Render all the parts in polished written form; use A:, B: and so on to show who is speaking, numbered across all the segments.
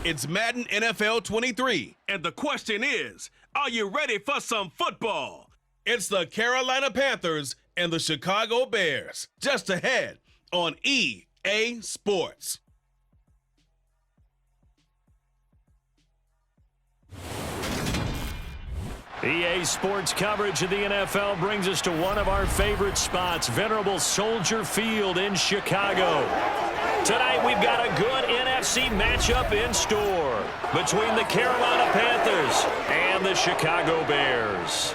A: It's Madden NFL 23.
B: And the question is, are you ready for some football?
A: It's the Carolina Panthers and the Chicago Bears. Just ahead on EA Sports.
C: EA Sports coverage of the NFL brings us to one of our favorite spots, venerable Soldier Field in Chicago. Tonight we've got a good NFC matchup in store between the Carolina Panthers and the Chicago Bears.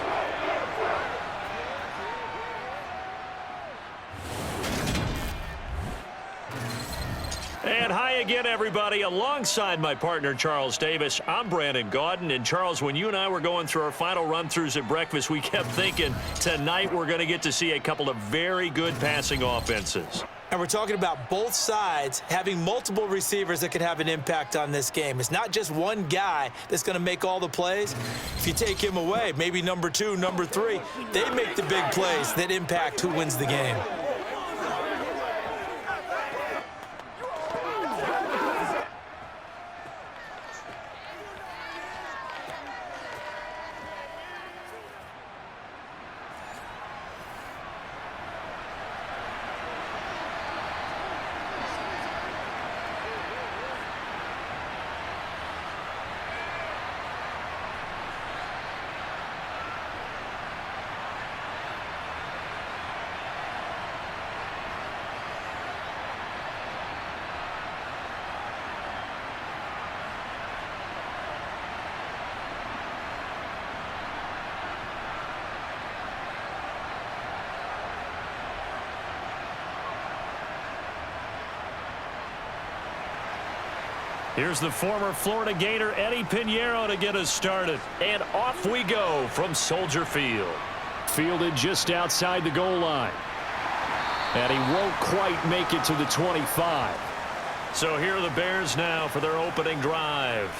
C: And hi again, everybody. Alongside my partner, Charles Davis, I'm Brandon Gaudin. And, Charles, when you and I were going through our final run-throughs at breakfast, we kept thinking tonight we're going to get to see a couple of very good passing offenses.
D: And we're talking about both sides having multiple receivers that can have an impact on this game. It's not just one guy that's going to make all the plays. If you take him away, maybe number 2, number 3, they make the big plays that impact who wins the game.
C: Here's the former Florida Gator Eddie Pinheiro to get us started. And off we go from Soldier Field. Fielded just outside the goal line. And he won't quite make it to the 25. So here are the Bears now for their opening drive.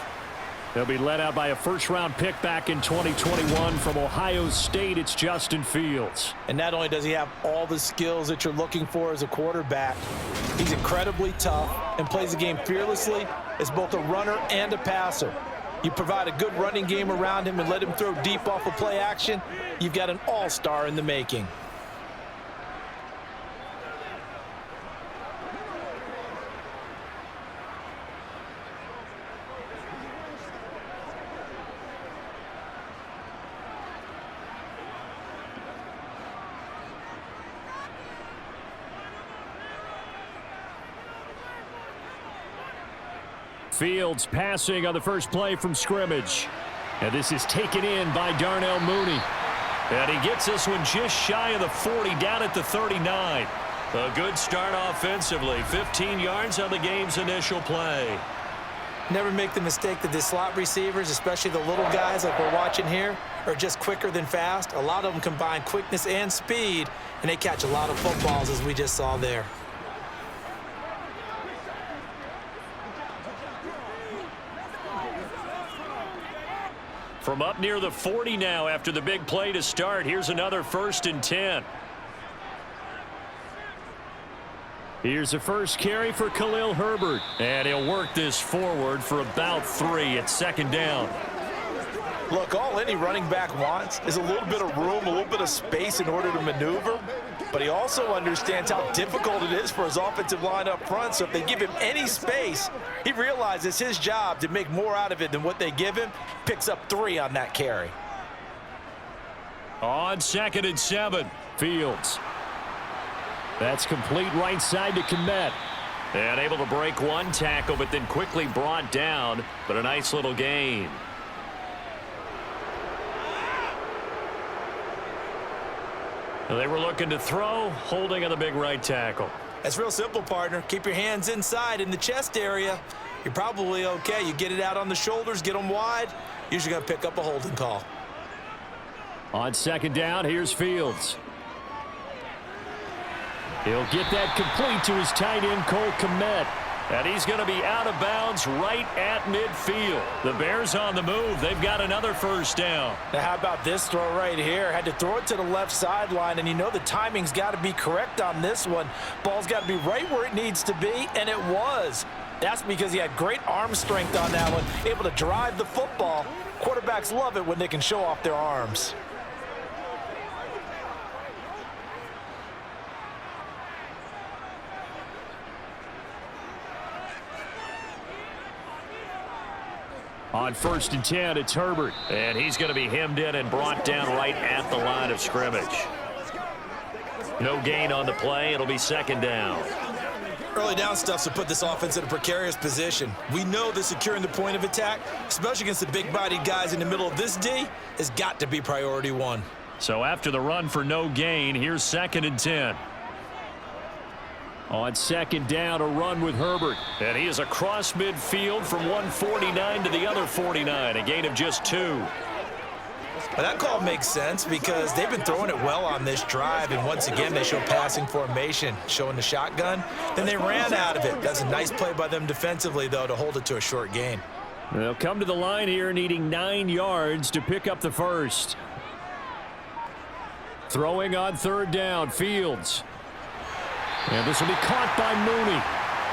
C: They'll be led out by a first-round pick back in 2021 from Ohio State. It's Justin Fields.
D: And not only does he have all the skills that you're looking for as a quarterback, he's incredibly tough and plays the game fearlessly as both a runner and a passer. You provide a good running game around him and let him throw deep off of play action, you've got an all-star in the making.
C: Fields passing on the first play from scrimmage. And this is taken in by Darnell Mooney. And he gets this one just shy of the 40, down at the 39. A good start offensively. 15 yards on the game's initial play.
D: Never make the mistake that the slot receivers, especially the little guys like we're watching here, are just quicker than fast. A lot of them combine quickness and speed, and they catch a lot of footballs, as we just saw there.
C: From up near the 40 now after the big play to start. Here's another 1st and 10. Here's the first carry for Khalil Herbert. And he'll work this forward for about 3 at 2nd down.
D: Look, all any running back wants is a little bit of room, a little bit of space in order to maneuver. But he also understands how difficult it is for his offensive line up front. So if they give him any space, he realizes his job to make more out of it than what they give him. Picks up 3 on that carry.
C: On 2nd and 7, Fields. That's complete right side to Kmet. And able to break one tackle, but then quickly brought down. But a nice little gain. They were looking to throw, holding on the big right tackle.
D: That's real simple, partner. Keep your hands inside in the chest area. You're probably okay. You get it out on the shoulders, get them wide. Usually going to pick up a holding call.
C: On 2nd down, here's Fields. He'll get that complete to his tight end, Cole Kmet. And he's going to be out of bounds right at midfield. The Bears on the move. They've got another 1st down.
D: Now, how about this throw right here? Had to throw it to the left sideline, and you know the timing's got to be correct on this one. Ball's got to be right where it needs to be, and it was. That's because he had great arm strength on that one, able to drive the football. Quarterbacks love it when they can show off their arms.
C: On 1st and 10, it's Herbert. And he's going to be hemmed in and brought down right at the line of scrimmage. No gain on the play. It'll be 2nd down.
D: Early down stuff to put this offense in a precarious position. We know that securing the point of attack, especially against the big-bodied guys in the middle of this D, has got to be priority 1.
C: So after the run for no gain, here's 2nd and 10. On 2nd down, a run with Herbert. And he is across midfield from one 49 to the other 49, a gain of just 2.
D: Well, that call makes sense because they've been throwing it well on this drive, and once again they show passing formation, showing the shotgun. Then they ran out of it. That's a nice play by them defensively, though, to hold it to a short gain.
C: They'll come to the line here needing 9 yards to pick up the first. Throwing on 3rd down, Fields. And this will be caught by Mooney.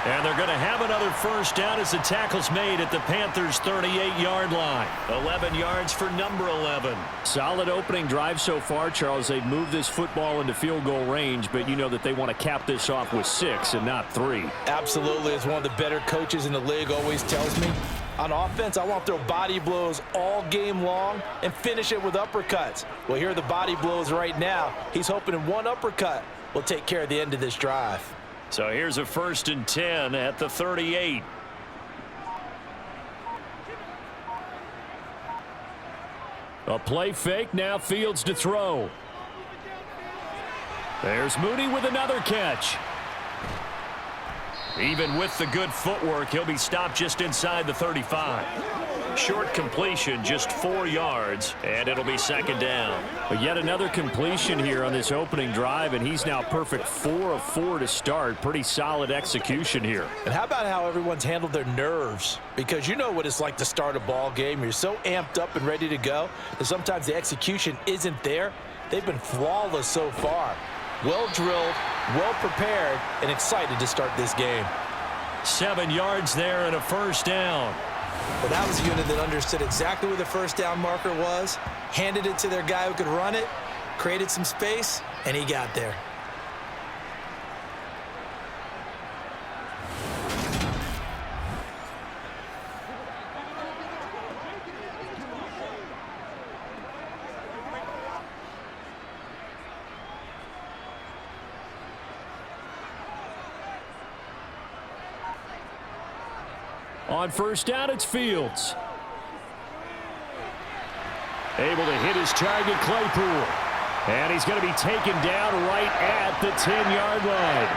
C: And they're going to have another first down as the tackle's made at the Panthers' 38-yard line. 11 yards for number 11. Solid opening drive so far, Charles. They've moved this football into field goal range, but you know that they want to cap this off with 6 and not 3.
D: Absolutely. As one of the better coaches in the league always tells me, on offense, I want to throw body blows all game long and finish it with uppercuts. Well, here are the body blows right now. He's hoping in one uppercut will take care of the end of this drive.
C: So here's a 1st and 10 at the 38. A play fake, now Fields to throw. There's Mooney with another catch. Even with the good footwork, he'll be stopped just inside the 35. Short completion, just 4 yards, and it'll be 2nd down. But yet another completion here on this opening drive, and he's now perfect 4 of 4 to start. Pretty solid execution here.
D: And how about how everyone's handled their nerves? Because you know what it's like to start a ball game. You're so amped up and ready to go that sometimes the execution isn't there. They've been flawless so far. Well drilled, well prepared, and excited to start this game.
C: 7 yards there and a first down.
D: Well, that was a unit that understood exactly where the first down marker was, handed it to their guy who could run it, created some space, and he got there.
C: On first down, it's Fields. Able to hit his target, Claypool. And he's going to be taken down right at the 10-yard line.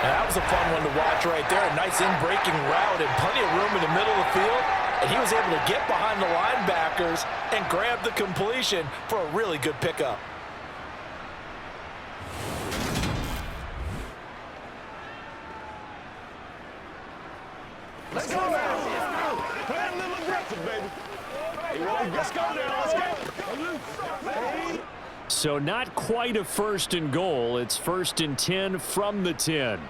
D: And that was a fun one to watch right there. A nice in-breaking route and plenty of room in the middle of the field. And he was able to get behind the linebackers and grab the completion for a really good pickup.
B: Let's go now. Play a little aggressive, baby. Let's go now. Let's go.
C: So not quite a 1st and goal. It's 1st and 10 from the 10.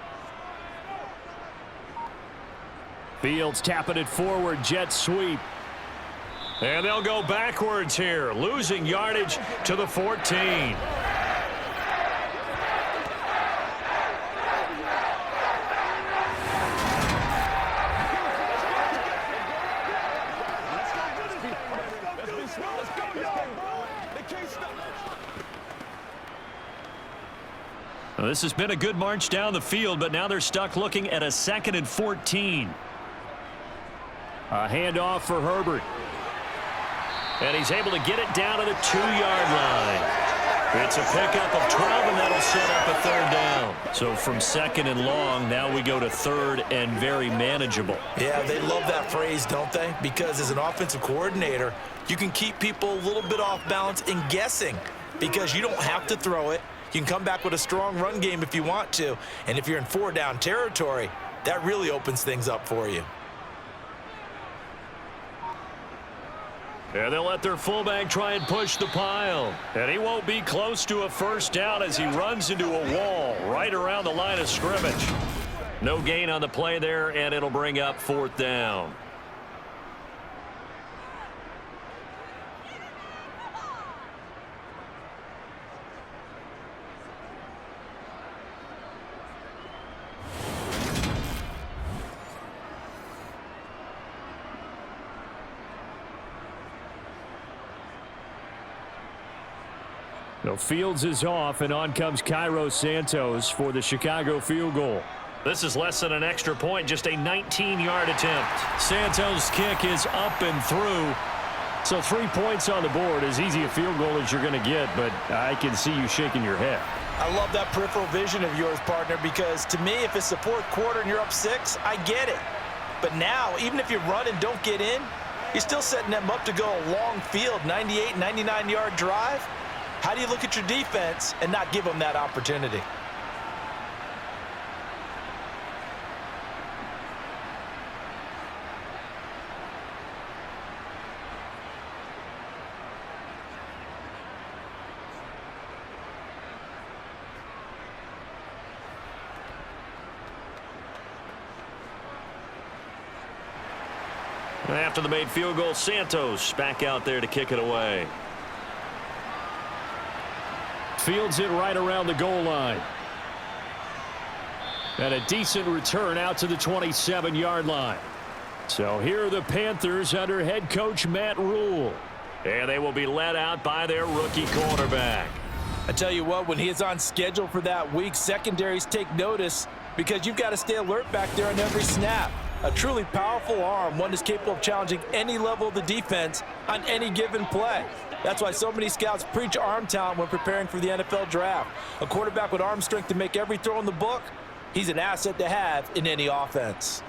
C: Fields tapping it forward, jet sweep. And they'll go backwards here, losing yardage to the 14. Well, this has been a good march down the field, but now they're stuck looking at a 2nd and 14. A handoff for Herbert. And he's able to get it down to the 2-yard line. It's a pickup of 12, and that'll set up a 3rd down. So from 2nd and long, now we go to 3rd and very manageable.
D: Yeah, they love that phrase, don't they? Because as an offensive coordinator, you can keep people a little bit off balance and guessing because you don't have to throw it. You can come back with a strong run game if you want to. And if you're in 4-down territory, that really opens things up for you.
C: And they'll let their fullback try and push the pile. And he won't be close to a first down as he runs into a wall right around the line of scrimmage. No gain on the play there, and it'll bring up 4th down. So Fields is off, and on comes Cairo Santos for the Chicago field goal. This is less than an extra point, just a 19-yard attempt. Santos' kick is up and through. So 3 points on the board, as easy a field goal as you're going to get, but I can see you shaking your head.
D: I love that peripheral vision of yours, partner, because to me, if it's the 4th quarter and you're up 6, I get it. But now, even if you run and don't get in, you're still setting them up to go a long field, 98, 99-yard drive. How do you look at your defense and not give them that opportunity?
C: After the made field goal, Santos back out there to kick it away. Fields it right around the goal line. And a decent return out to the 27-yard line. So here are the Panthers under head coach Matt Rule. And they will be led out by their rookie quarterback.
D: I tell you what, when he is on schedule for that week, secondaries take notice because you've got to stay alert back there on every snap. A truly powerful arm, one that's capable of challenging any level of the defense on any given play. That's why so many scouts preach arm talent when preparing for the NFL draft. A quarterback with arm strength to make every throw in the book, he's an asset to have in any offense.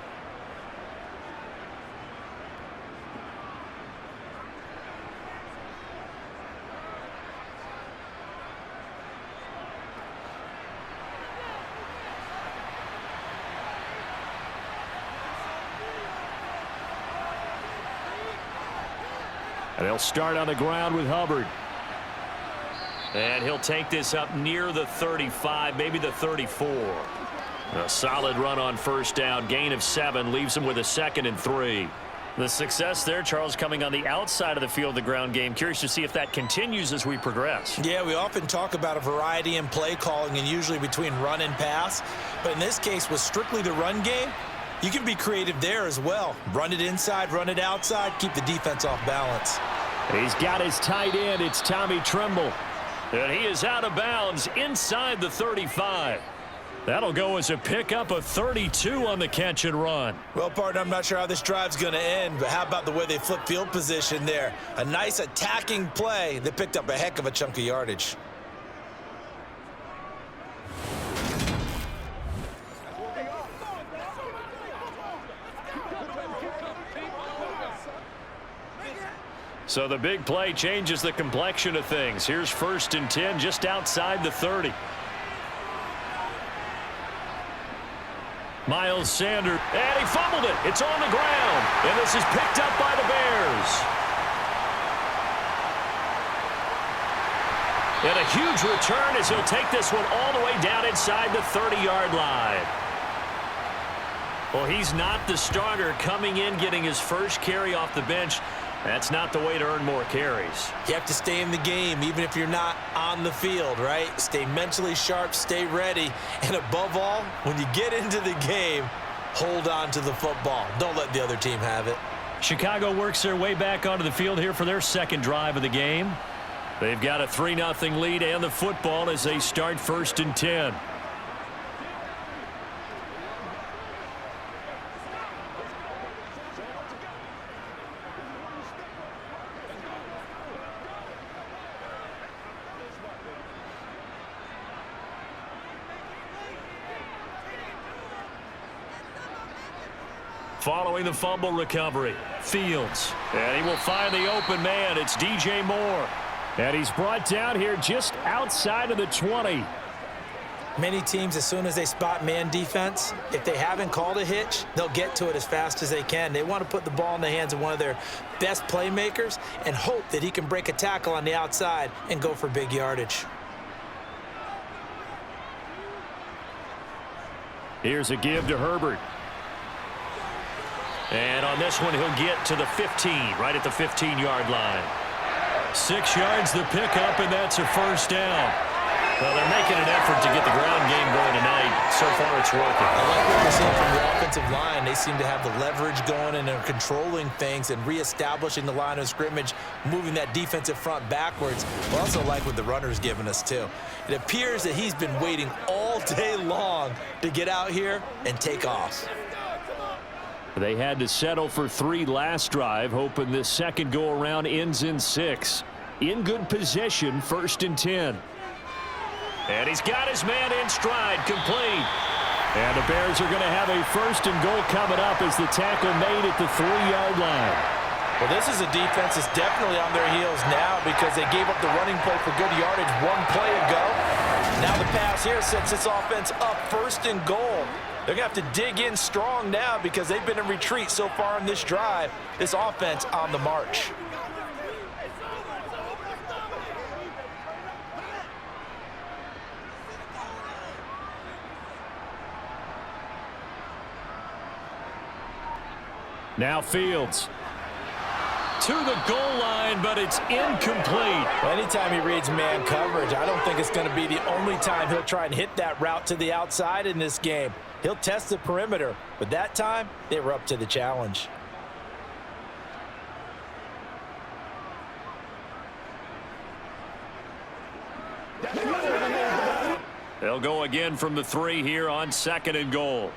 C: And they'll start on the ground with Hubbard. And he'll take this up near the 35, maybe the 34. A solid run on first down, gain of 7, leaves him with a 2nd and 3. The success there, Charles, coming on the outside of the field, the ground game. Curious to see if that continues as we progress.
D: Yeah, we often talk about a variety in play calling and usually between run and pass. But in this case, with strictly the run game, you can be creative there as well. Run it inside, run it outside, keep the defense off balance.
C: He's got his tight end. It's Tommy Tremble. And he is out of bounds inside the 35. That'll go as a pickup of 32 on the catch and run.
D: Well, partner, I'm not sure how this drive's going to end, but how about the way they flip field position there? A nice attacking play that picked up a heck of a chunk of yardage.
C: So the big play changes the complexion of things. Here's 1st and 10 just outside the 30. Miles Sanders, and he fumbled it. It's on the ground, and this is picked up by the Bears. And a huge return as he'll take this one all the way down inside the 30-yard line. Well, he's not the starter coming in, getting his first carry off the bench. That's not the way to earn more carries.
D: You have to stay in the game, even if you're not on the field, right? Stay mentally sharp, stay ready, and above all, when you get into the game, hold on to the football. Don't let the other team have it.
C: Chicago works their way back onto the field here for their 2nd drive of the game. They've got a 3-0 lead and the football as they start 1st and 10. Following the fumble recovery, Fields. And he will find the open man. It's DJ Moore. And he's brought down here just outside of the 20.
D: Many teams, as soon as they spot man defense, if they haven't called a hitch, they'll get to it as fast as they can. They want to put the ball in the hands of one of their best playmakers and hope that he can break a tackle on the outside and go for big yardage.
C: Here's a give to Herbert. And on this one, he'll get to the 15, right at the 15-yard line. 6 yards the pickup, and that's a first down. Well, they're making an effort to get the ground game going tonight. So far, it's working.
D: I like what we're seeing from the offensive line. They seem to have the leverage going, and they're controlling things and reestablishing the line of scrimmage, moving that defensive front backwards. I also like what the runner's giving us, too. It appears that he's been waiting all day long to get out here and take off.
C: They had to settle for 3 last drive, hoping this second go-around ends in 6. In good position, 1st and 10. And he's got his man in stride, complete. And the Bears are going to have a 1st and goal coming up as the tackle made at the 3-yard line.
D: Well, this is a defense that's definitely on their heels now because they gave up the running play for good yardage 1 play ago. Now the pass here sets this offense up 1st and goal. They're going to have to dig in strong now because they've been in retreat so far in this drive. This offense on the march.
C: Now Fields to the goal line, but it's incomplete.
D: Well, anytime he reads man coverage, I don't think it's going to be the only time he'll try and hit that route to the outside in this game. He'll test the perimeter, but that time they were up to the challenge.
C: They'll go again from the 3 here on 2nd and goal.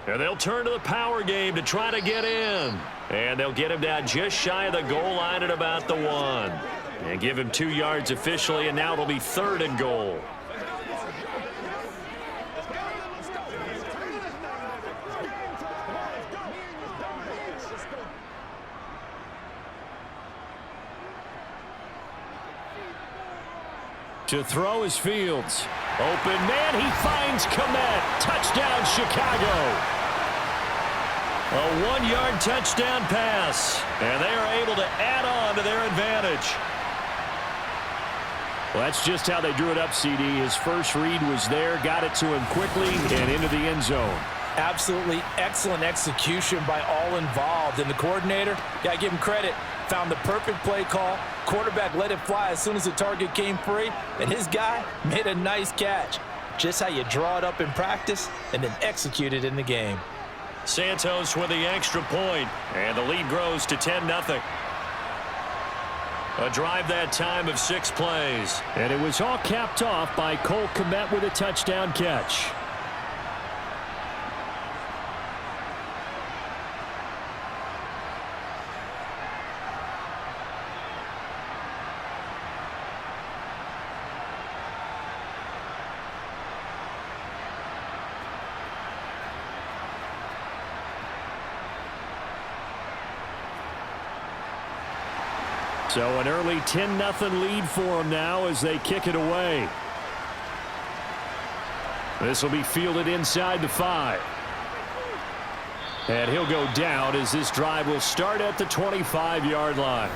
C: And they'll turn to the power game to try to get in. And they'll get him down just shy of the goal line at about the 1. And give him 2 yards officially, and now it'll be 3rd and goal. To throw is Fields. Open man, he finds Komet. Touchdown, Chicago. A 1-yard touchdown pass. And they are able to add on to their advantage. Well, that's just how they drew it up, CD. His first read was there, got it to him quickly, and into the end zone.
D: Absolutely excellent execution by all involved. And the coordinator, got to give him credit, found the perfect play call. Quarterback let it fly as soon as the target came free, and his guy made a nice catch. Just how you draw it up in practice and then execute it in the game.
C: Santos with the extra point, and the lead grows to 10-0. A drive that time of 6 plays. And it was all capped off by Cole Kmet with a touchdown catch. So an early 10-0 lead for them now as they kick it away. This will be fielded inside the 5. And he'll go down as this drive will start at the 25-yard line.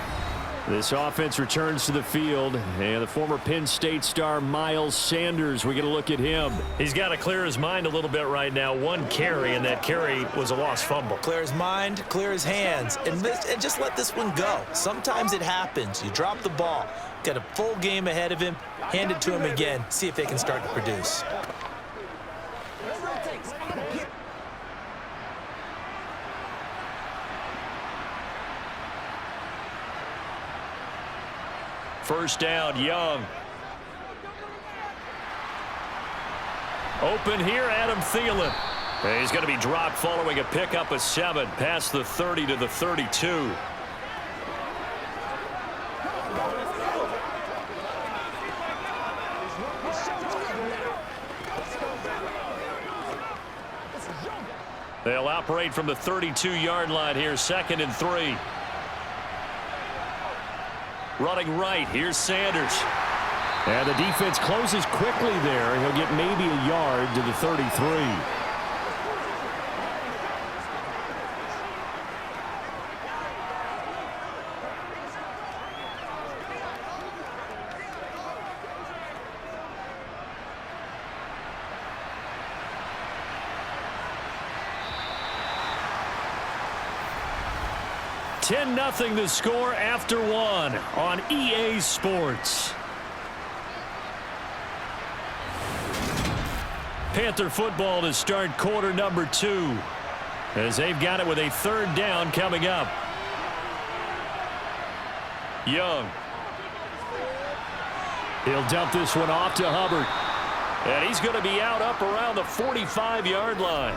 C: This offense returns to the field, and the former Penn State star Miles Sanders, we get a look at him. He's got to clear his mind a little bit right now. 1 carry, and that carry was a lost fumble.
D: Clear his mind, clear his hands, and just let this one go. Sometimes it happens. You drop the ball. Got a full game ahead of him. Hand it to him again. See if they can start to produce.
C: First down, Young. Open here, Adam Thielen. And he's going to be dropped following a pickup of 7 past the 30 to the 32. They'll operate from the 32-yard line here, 2nd and 3. Running right, here's Sanders. And the defense closes quickly there. He'll get maybe a yard to the 33. 10-0 the score after one on EA Sports. Panther football to start quarter number 2 as they've got it with a 3rd down coming up. Young. He'll dump this one off to Hubbard. And he's going to be out up around the 45-yard line.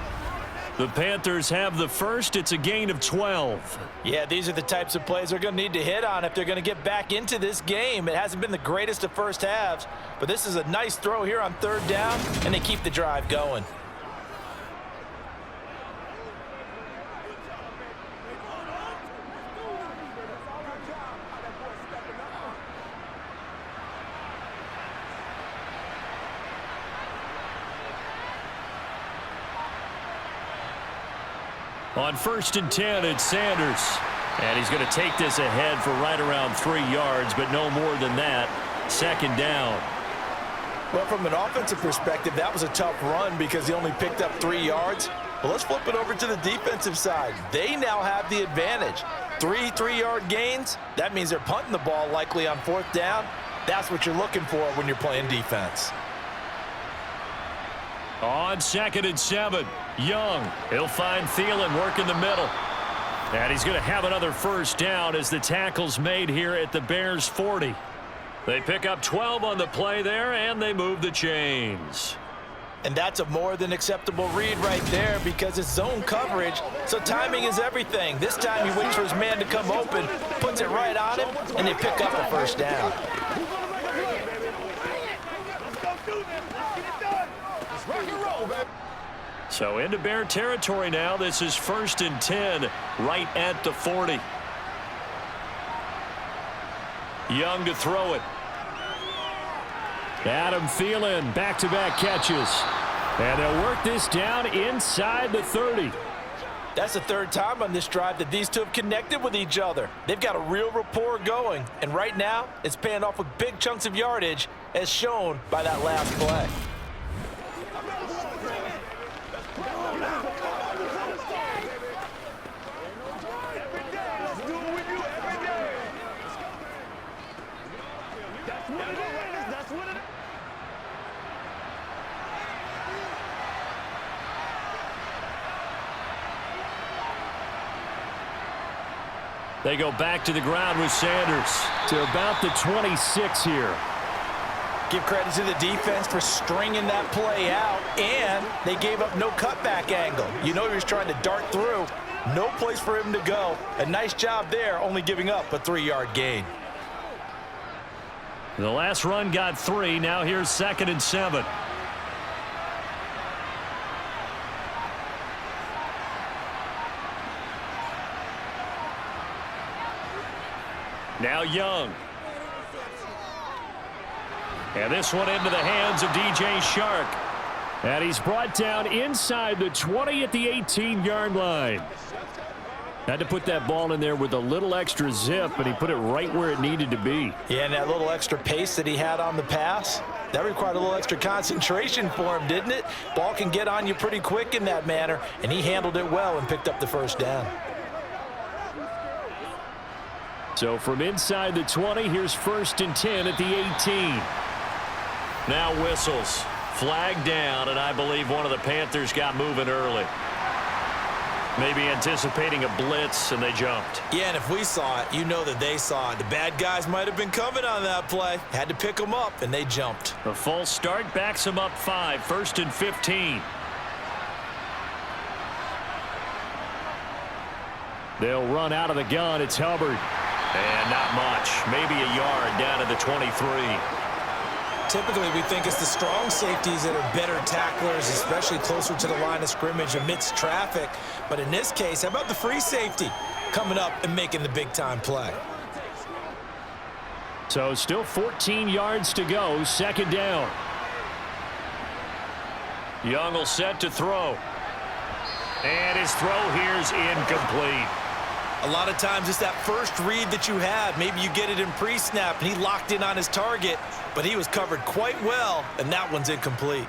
C: The Panthers have the first. It's a gain of 12.
D: Yeah, these are the types of plays they're going to need to hit on if they're going to get back into this game. It hasn't been the greatest of first halves, but this is a nice throw here on 3rd down, and they keep the drive going.
C: On 1st and 10, it's Sanders. And he's going to take this ahead for right around 3 yards, but no more than that. 2nd down.
D: Well, from an offensive perspective, that was a tough run because he only picked up 3 yards. But let's flip it over to the defensive side. They now have the advantage. 3 3-yard gains, that means they're punting the ball likely on 4th down. That's what you're looking for when you're playing defense.
C: On 2nd and 7, Young. He'll find Thielen working the middle. And he's going to have another 1st down as the tackle's made here at the Bears' 40. They pick up 12 on the play there, and they move the chains.
D: And that's a more than acceptable read right there because it's zone coverage, so timing is everything. This time he waits for his man to come open, puts it right on him, and they pick up a 1st down.
C: So into Bear territory now. This is 1st and 10 right at the 40. Young to throw it. Adam Thielen, back-to-back catches. And they'll work this down inside the 30.
D: That's the 3rd time on this drive that these two have connected with each other. They've got a real rapport going. And right now, it's paying off with big chunks of yardage as shown by that last play.
C: They go back to the ground with Sanders to about the 26 here.
D: Give credit to the defense for stringing that play out, and they gave up no cutback angle. You know he was trying to dart through. No place for him to go. A nice job there, only giving up a 3-yard gain.
C: The last run got 3. Now here's 2nd and 7. Now Young. And this one into the hands of DJ Shark. And he's brought down inside the 20 at the 18-yard line. Had to put that ball in there with a little extra zip, and he put it right where it needed to be.
D: Yeah, and that little extra pace that he had on the pass, that required a little extra concentration for him, didn't it? Ball can get on you pretty quick in that manner, and he handled it well and picked up the 1st down.
C: So from inside the 20, here's 1st and 10 at the 18. Now whistles. Flag down, and I believe one of the Panthers got moving early. Maybe anticipating a blitz, and they jumped.
D: Yeah, and if we saw it, you know that they saw it. The bad guys might have been coming on that play. Had to pick them up, and they jumped.
C: A false start backs them up 5. 1st and 15. They'll run out of the gun. It's Hubbard. And not much. Maybe a yard down to the 23.
D: Typically, we think it's the strong safeties that are better tacklers, especially closer to the line of scrimmage amidst traffic. But in this case, how about the free safety coming up and making the big-time play?
C: So still 14 yards to go. 2nd down. Young will set to throw. And his throw here's incomplete.
D: A lot of times it's that first read that you have. Maybe you get it in pre-snap, and he locked in on his target, but he was covered quite well, and that one's incomplete.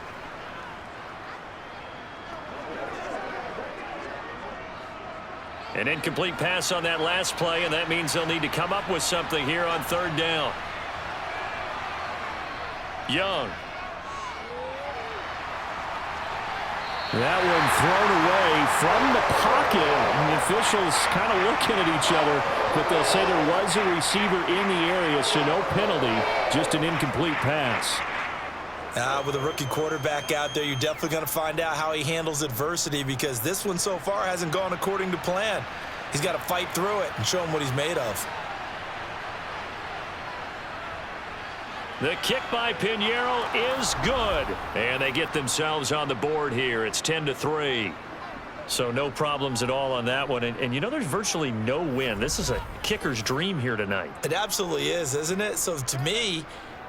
C: An incomplete pass on that last play, and that means they'll need to come up with something here on third down. Young. That one thrown away from the pocket. And the officials kind of looking at each other, but they'll say there was a receiver in the area, so no penalty, just an incomplete pass.
D: With a rookie quarterback out there, you're definitely going to find out how he handles adversity, because this one so far hasn't gone according to plan. He's got to fight through it and show him what he's made of.
C: The kick by Pinheiro is good. And they get themselves on the board here. It's 10-3. So no problems at all on that one. And you know, there's virtually no win. This is a kicker's dream here tonight.
D: It absolutely is, isn't it? So to me,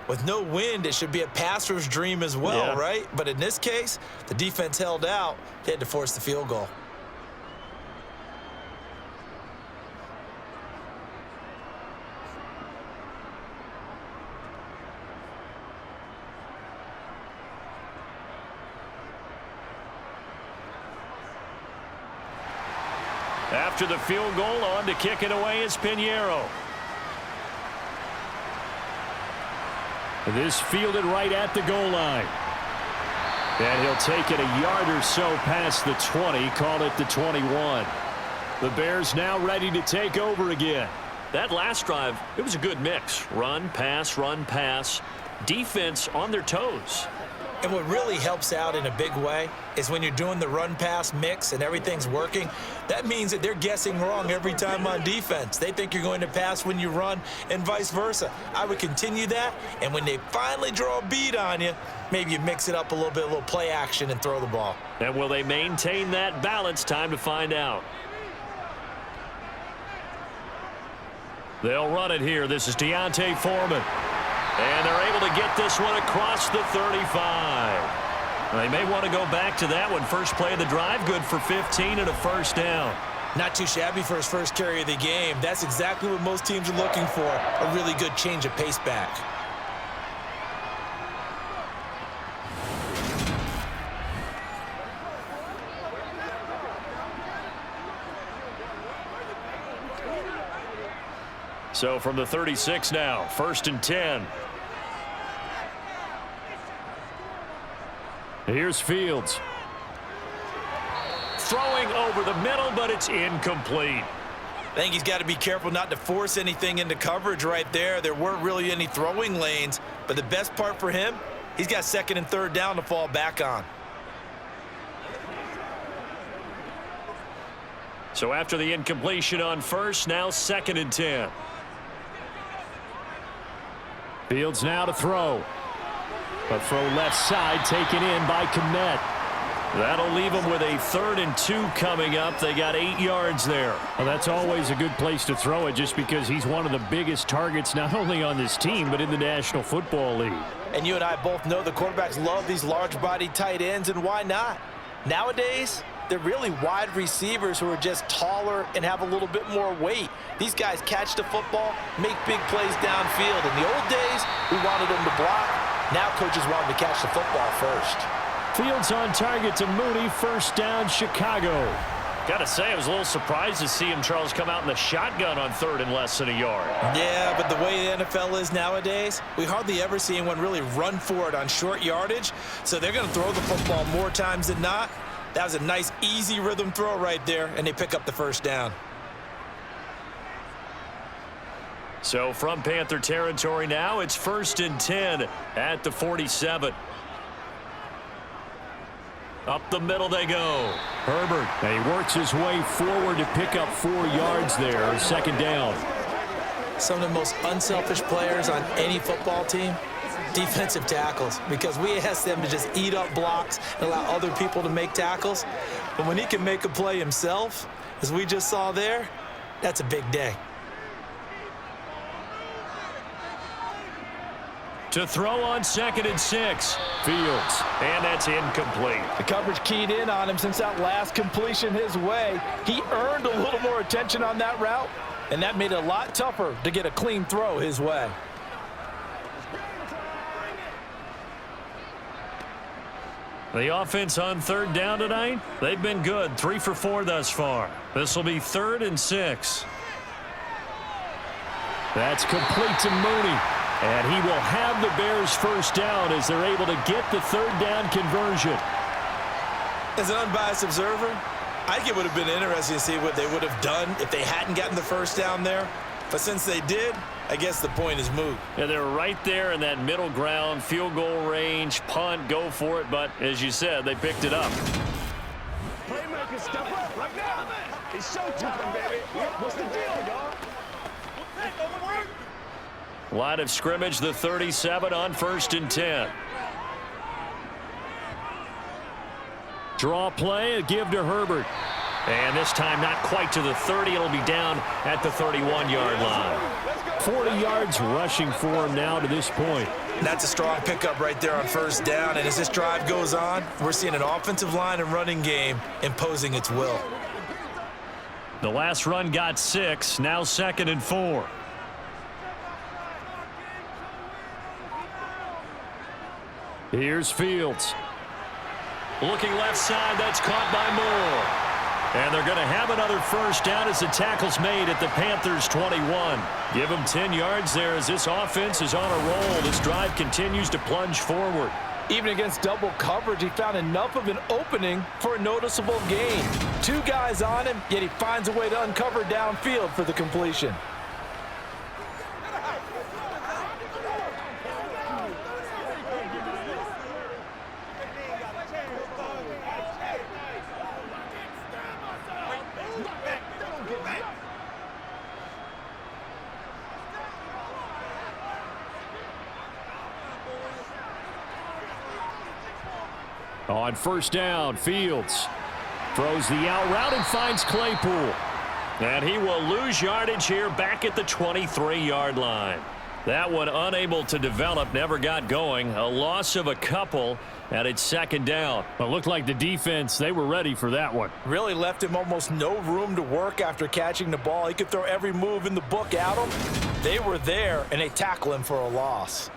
D: with no wind, it should be a passer's dream as well, right? But in this case, the defense held out. They had to force the field goal.
C: After the field goal, on to kick it away is Pinheiro. This fielded right at the goal line. And he'll take it a yard or so past the 20, call it the 21. The Bears now ready to take over again. That last drive, it was a good mix. Run, pass, defense on their toes.
D: And what really helps out in a big way is when you're doing the run-pass mix and everything's working, that means that they're guessing wrong every time on defense. They think you're going to pass when you run and vice versa. I would continue that, and when they finally draw a beat on you, maybe you mix it up a little bit, a little play action and throw the ball.
C: And will they maintain that balance? Time to find out. They'll run it here. This is Deontay Foreman. And they're able to get this one across the 35. They may want to go back to that one. First play of the drive, good for 15 and a first down.
D: Not too shabby for his first carry of the game. That's exactly what most teams are looking for, a really good change of pace back.
C: So from the 36 now, 1st and 10. Here's Fields. Throwing over the middle, but it's incomplete.
D: I think he's got to be careful not to force anything into coverage right there. There weren't really any throwing lanes, but the best part for him, he's got 2nd and 3rd down to fall back on.
C: So after the incompletion on 1st, now 2nd and 10. Fields now to throw. A throw left side taken in by Kmet. That'll leave them with a 3rd and 2 coming up. They got 8 yards there.
E: Well, that's always a good place to throw it, just because he's one of the biggest targets not only on this team but in the National Football League.
D: And you and I both know the quarterbacks love these large-bodied tight ends, and why not? Nowadays, they're really wide receivers who are just taller and have a little bit more weight. These guys catch the football, make big plays downfield. In the old days, we wanted them to block. Now coaches want them to catch the football first.
E: Fields on target to Mooney, 1st down, Chicago.
C: Got to say, I was a little surprised to see him, Charles, come out in the shotgun on 3rd and less than a yard.
D: Yeah, but the way the NFL is nowadays, we hardly ever see anyone really run for it on short yardage. So they're going to throw the football more times than not. That was a nice, easy rhythm throw right there, and they pick up the 1st down.
C: So from Panther territory now, it's 1st and 10 at the 47. Up the middle they go.
E: Herbert, and he works his way forward to pick up 4 yards there, 2nd down.
D: Some of the most unselfish players on any football team, defensive tackles, because we ask them to just eat up blocks and allow other people to make tackles. But when he can make a play himself, as we just saw there, that's a big day.
C: To throw on 2nd and 6. Fields. And that's incomplete.
F: The coverage keyed in on him since that last completion his way. He earned a little more attention on that route, and that made it a lot tougher to get a clean throw his way.
C: The offense on third down tonight, they've been good. 3 for 4 thus far. This will be 3rd and 6.
E: That's complete to Mooney. And he will have the Bears first down as they're able to get the third down conversion.
F: As an unbiased observer, I think it would have been interesting to see what they would have done if they hadn't gotten the first down there. But since they did, I guess the point is moot.
C: Yeah, they're right there in that middle ground, field goal range, punt, go for it. But as you said, they picked it up.
B: Playmakers step up right now. It's showtime, baby. What's the deal, y'all?
C: Line of scrimmage, the 37 on 1st and 10. Draw play, a give to Herbert. And this time not quite to the 30. It'll be down at the 31-yard line.
E: 40 yards rushing for him now to this point.
F: That's a strong pickup right there on first down. And as this drive goes on, we're seeing an offensive line and running game imposing its will.
C: The last run got 6. Now 2nd and 4.
E: Here's Fields.
C: Looking left side, that's caught by Moore. And they're going to have another first down as the tackle's made at the Panthers' 21. Give them 10 yards there as this offense is on a roll. This drive continues to plunge forward.
F: Even against double coverage, he found enough of an opening for a noticeable gain. 2 guys on him, yet he finds a way to uncover downfield for the completion.
E: On first down, Fields throws the out route and finds Claypool.
C: And he will lose yardage here back at the 23-yard line. That one unable to develop, never got going. A loss of a couple, and it's 2nd down.
E: It looked like the defense, they were ready for that one.
F: Really left him almost no room to work after catching the ball. He could throw every move in the book at him. They were there, and they tackle him for a loss.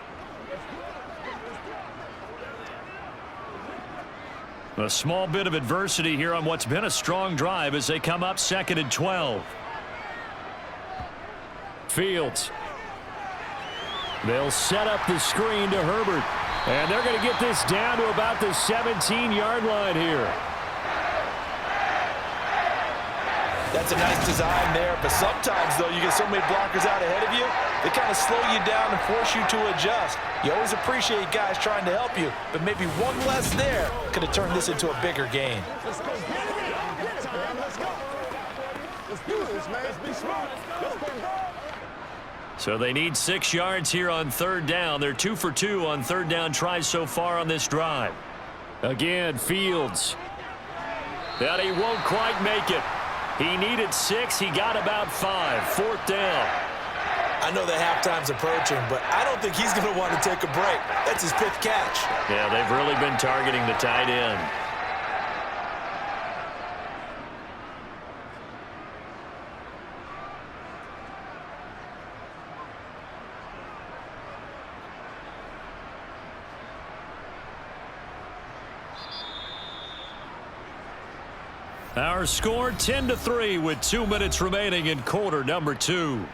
C: A small bit of adversity here on what's been a strong drive as they come up 2nd and 12.
E: Fields. They'll set up the screen to Herbert. And they're going to get this down to about the 17-yard line here.
F: That's a nice design there, but sometimes, though, you get so many blockers out ahead of you, they kind of slow you down and force you to adjust. You always appreciate guys trying to help you, but maybe one less there could have turned this into a bigger gain.
B: Let's go. Let's go. Let's do this, man. Let's be smart. Let's go.
C: So they need 6 yards here on 3rd down. They're 2 for 2 on 3rd down tries so far on this drive.
E: Again, Fields.
C: That he won't quite make it. He needed 6. He got about 5. 4th down.
F: I know that halftime's approaching, but I don't think he's going to want to take a break. That's his 5th catch.
C: Yeah, they've really been targeting the tight end. Our score 10-3 with 2 minutes remaining in quarter number 2.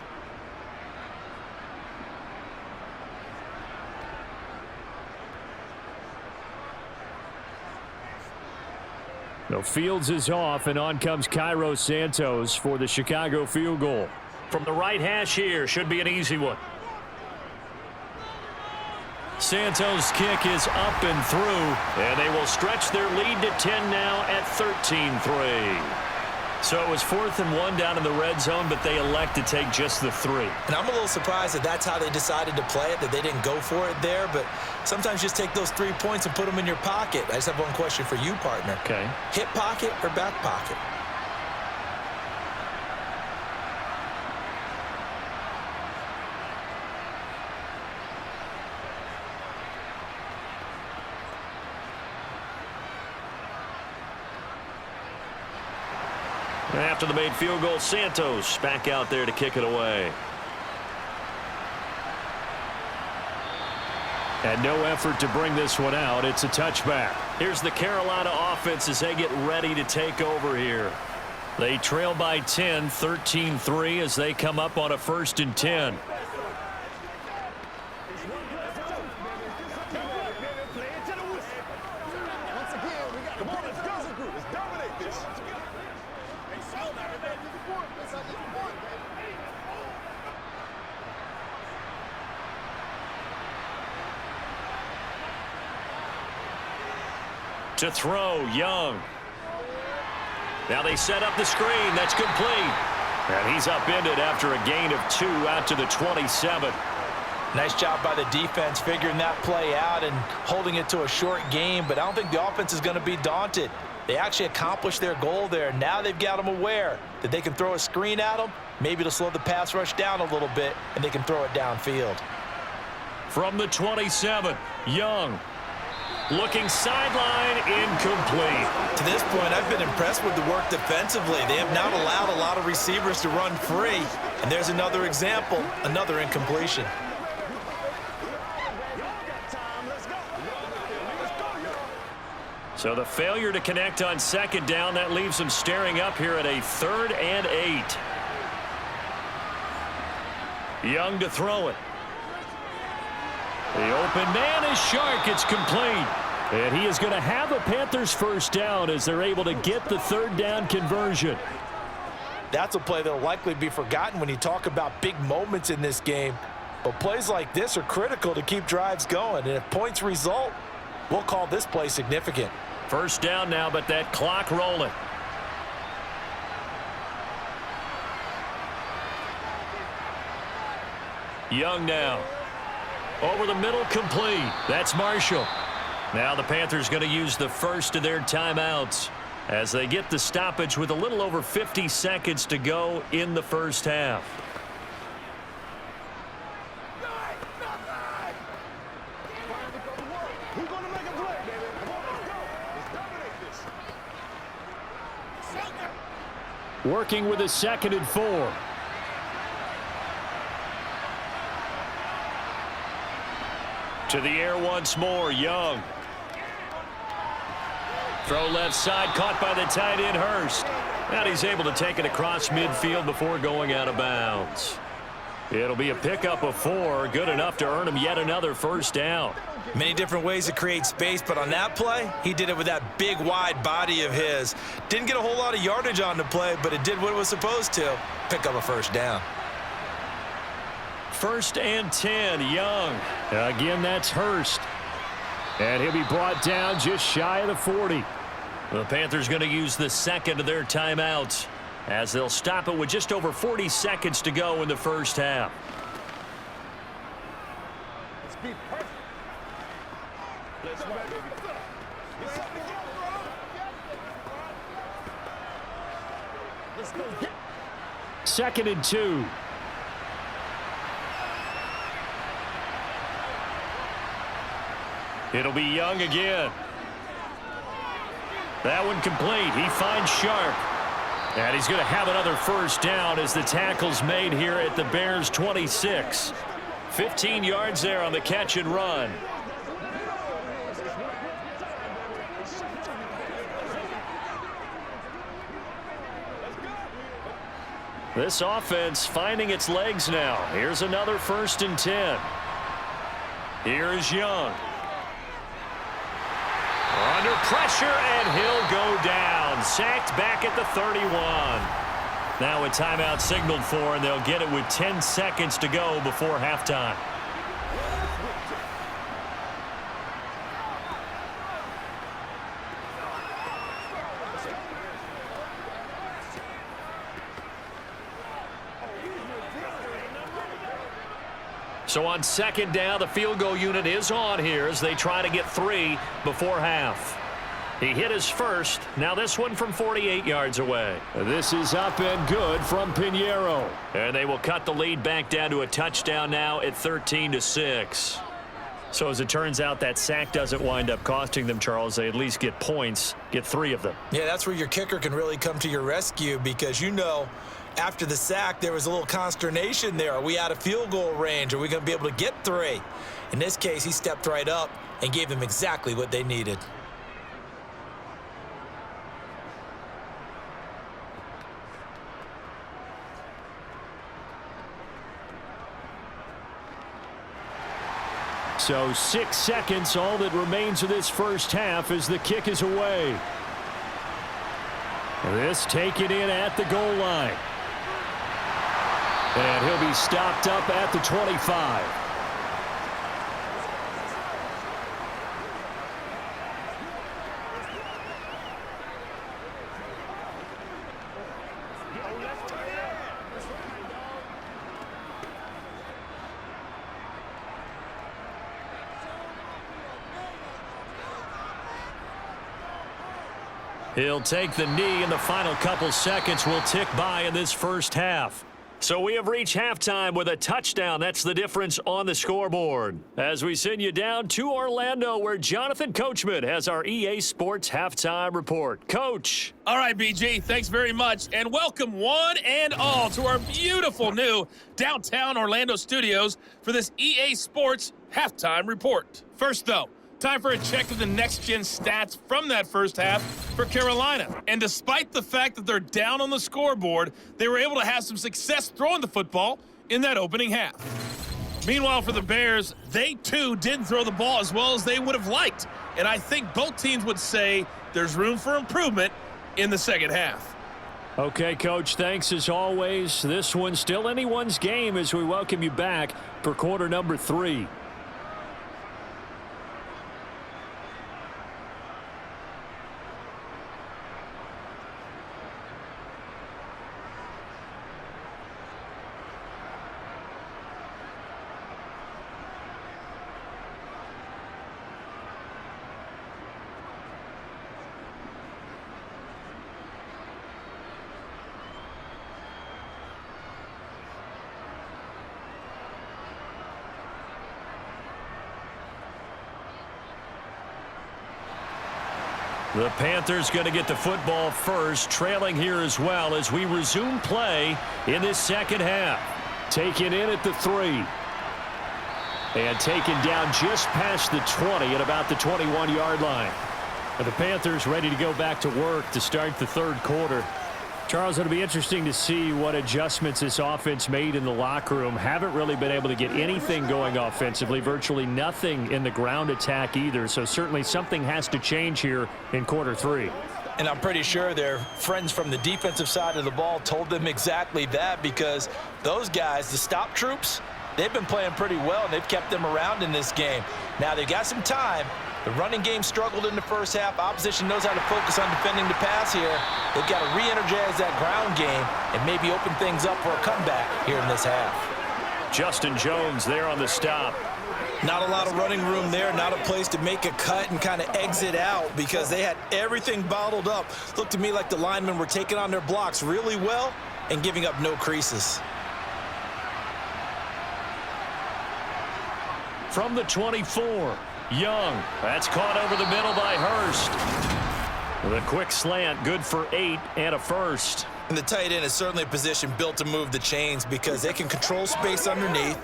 E: No, Fields is off, and on comes Cairo Santos for the Chicago field goal.
C: From the right hash here, should be an easy one. Santos' kick is up and through, and they will stretch their lead to 10 now at 13-3. So it was 4th and 1 down in the red zone, but they elect to take just the 3.
F: And I'm a little surprised that that's how they decided to play it, that they didn't go for it there. But sometimes just take those 3 points and put them in your pocket. I just have one question for you, partner.
C: Okay.
F: Hip pocket or back pocket?
C: After the made field goal, Santos back out there to kick it away. And no effort to bring this one out. It's a touchback. Here's the Carolina offense as they get ready to take over here. They trail by 10, 13-3 as they come up on a 1st and 10. To throw, Young. Now they set up the screen. That's complete. And he's upended after a gain of 2 out to the 27.
F: Nice job by the defense figuring that play out and holding it to a short game, but I don't think the offense is going to be daunted. They actually accomplished their goal there. Now they've got them aware that they can throw a screen at them, maybe to slow the pass rush down a little bit, and they can throw it downfield.
C: From the 27, Young. Looking sideline, incomplete.
F: To this point, I've been impressed with the work defensively. They have not allowed a lot of receivers to run free. And there's another example, another incompletion.
C: So the failure to connect on 2nd down, that leaves them staring up here at a 3rd and 8. Young to throw it. The open man is Shark. It's complete. And he is going to have a Panthers 1st down as they're able to get the 3rd down conversion.
F: That's a play that will likely be forgotten when you talk about big moments in this game. But plays like this are critical to keep drives going. And if points result, we'll call this play significant.
C: 1st down now, but that clock rolling. Young now. Over the middle, complete. That's Marshall. Now the Panthers going to use the first of their timeouts as they get the stoppage with a little over 50 seconds to go in the 1st half. Working with a 2nd and 4. To the air once more, Young. Throw left side, caught by the tight end, Hurst. And he's able to take it across midfield before going out of bounds. It'll be a pickup of 4, good enough to earn him yet another 1st down.
F: Many different ways to create space, but on that play, he did it with that big, wide body of his. Didn't get a whole lot of yardage on the play, but it did what it was supposed to. Pick up a 1st down.
C: 1st and 10, Young. Again, that's Hurst. And he'll be brought down just shy of the 40. The Panthers going to use the 2nd of their timeouts as they'll stop it with just over 40 seconds to go in the 1st half. Second and 2. It'll be Young again. That one complete. He finds Sharp. And he's going to have another 1st down as the tackle's made here at the Bears' 26. 15 yards there on the catch and run. This offense finding its legs now. Here's another 1st and 10. Here's Young. Under pressure, and he'll go down. Sacked back at the 31. Now a timeout signaled for, and they'll get it with 10 seconds to go before halftime. So on 2nd down, the field goal unit is on here as they try to get 3 before half. He hit his first. Now this one from 48 yards away. This is up and good from Pinheiro. And they will cut the lead back down to a touchdown now at 13-6. So as it turns out, that sack doesn't wind up costing them, Charles. They at least get points, get 3 of them.
F: Yeah, that's where your kicker can really come to your rescue because you know after the sack, there was a little consternation there. Are we out of field goal range? Are we going to be able to get 3? In this case, he stepped right up and gave them exactly what they needed.
E: So 6 seconds, all that remains of this first half as the kick is away. This taken in at the goal line. And he'll be stopped up at the 25. He'll take the knee, and the final couple seconds will tick by in this first half. So we have reached halftime with a touchdown. That's the difference on the scoreboard. As we send you down to Orlando, where Jonathan Coachman has our EA Sports halftime report. Coach.
G: All right, BG, thanks very much. And welcome one and all to our beautiful new downtown Orlando studios for this EA Sports halftime report. First, though, time for a check of the next-gen stats from that first half for Carolina. And despite the fact that they're down on the scoreboard, they were able to have some success throwing the football in that opening half. Meanwhile, for the Bears, they too didn't throw the ball as well as they would have liked. And I think both teams would say there's room for improvement in the second half.
E: Okay, Coach, thanks as always. This one's still anyone's game as we welcome you back for quarter number 3. The Panthers going to get the football first, trailing here as well as we resume play in this second half. Taken in at the 3. And taken down just past the 20 at about the 21-yard line. And the Panthers ready to go back to work to start the third quarter. Charles, it'll be interesting to see what adjustments this offense made in the locker room. Haven't really been able to get anything going offensively, virtually nothing in the ground attack either. So certainly something has to change here in quarter 3.
F: And I'm pretty sure their friends from the defensive side of the ball told them exactly that, because those guys, the stop troops, they've been playing pretty well, and they've kept them around in this game. Now they've got some time. The running game struggled in the first half. Opposition knows how to focus on defending the pass here. They've got to re-energize that ground game and maybe open things up for a comeback here in this half.
E: Justin Jones there on the stop.
F: Not a lot of running room there, not a place to make a cut and kind of exit out because they had everything bottled up. Looked to me like the linemen were taking on their blocks really well and giving up no creases.
E: From the 24. Young. That's caught over the middle by Hurst. The quick slant, good for 8 and a first.
F: And the tight end is certainly a position built to move the chains because they can control space underneath.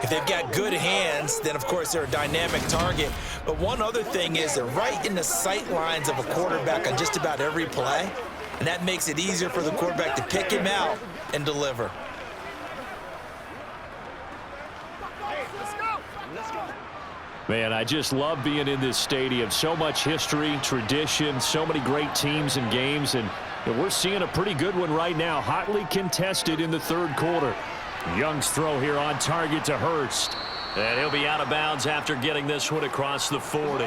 F: If they've got good hands, then of course they're a dynamic target. But one other thing is they're right in the sight lines of a quarterback on just about every play. And that makes it easier for the quarterback to pick him out and deliver.
E: Man, I just love being in this stadium. So much history, tradition, so many great teams and games, and we're seeing a pretty good one right now, hotly contested in the third quarter. Young's throw here on target to Hurst. And he'll be out of bounds after getting this one across the 40.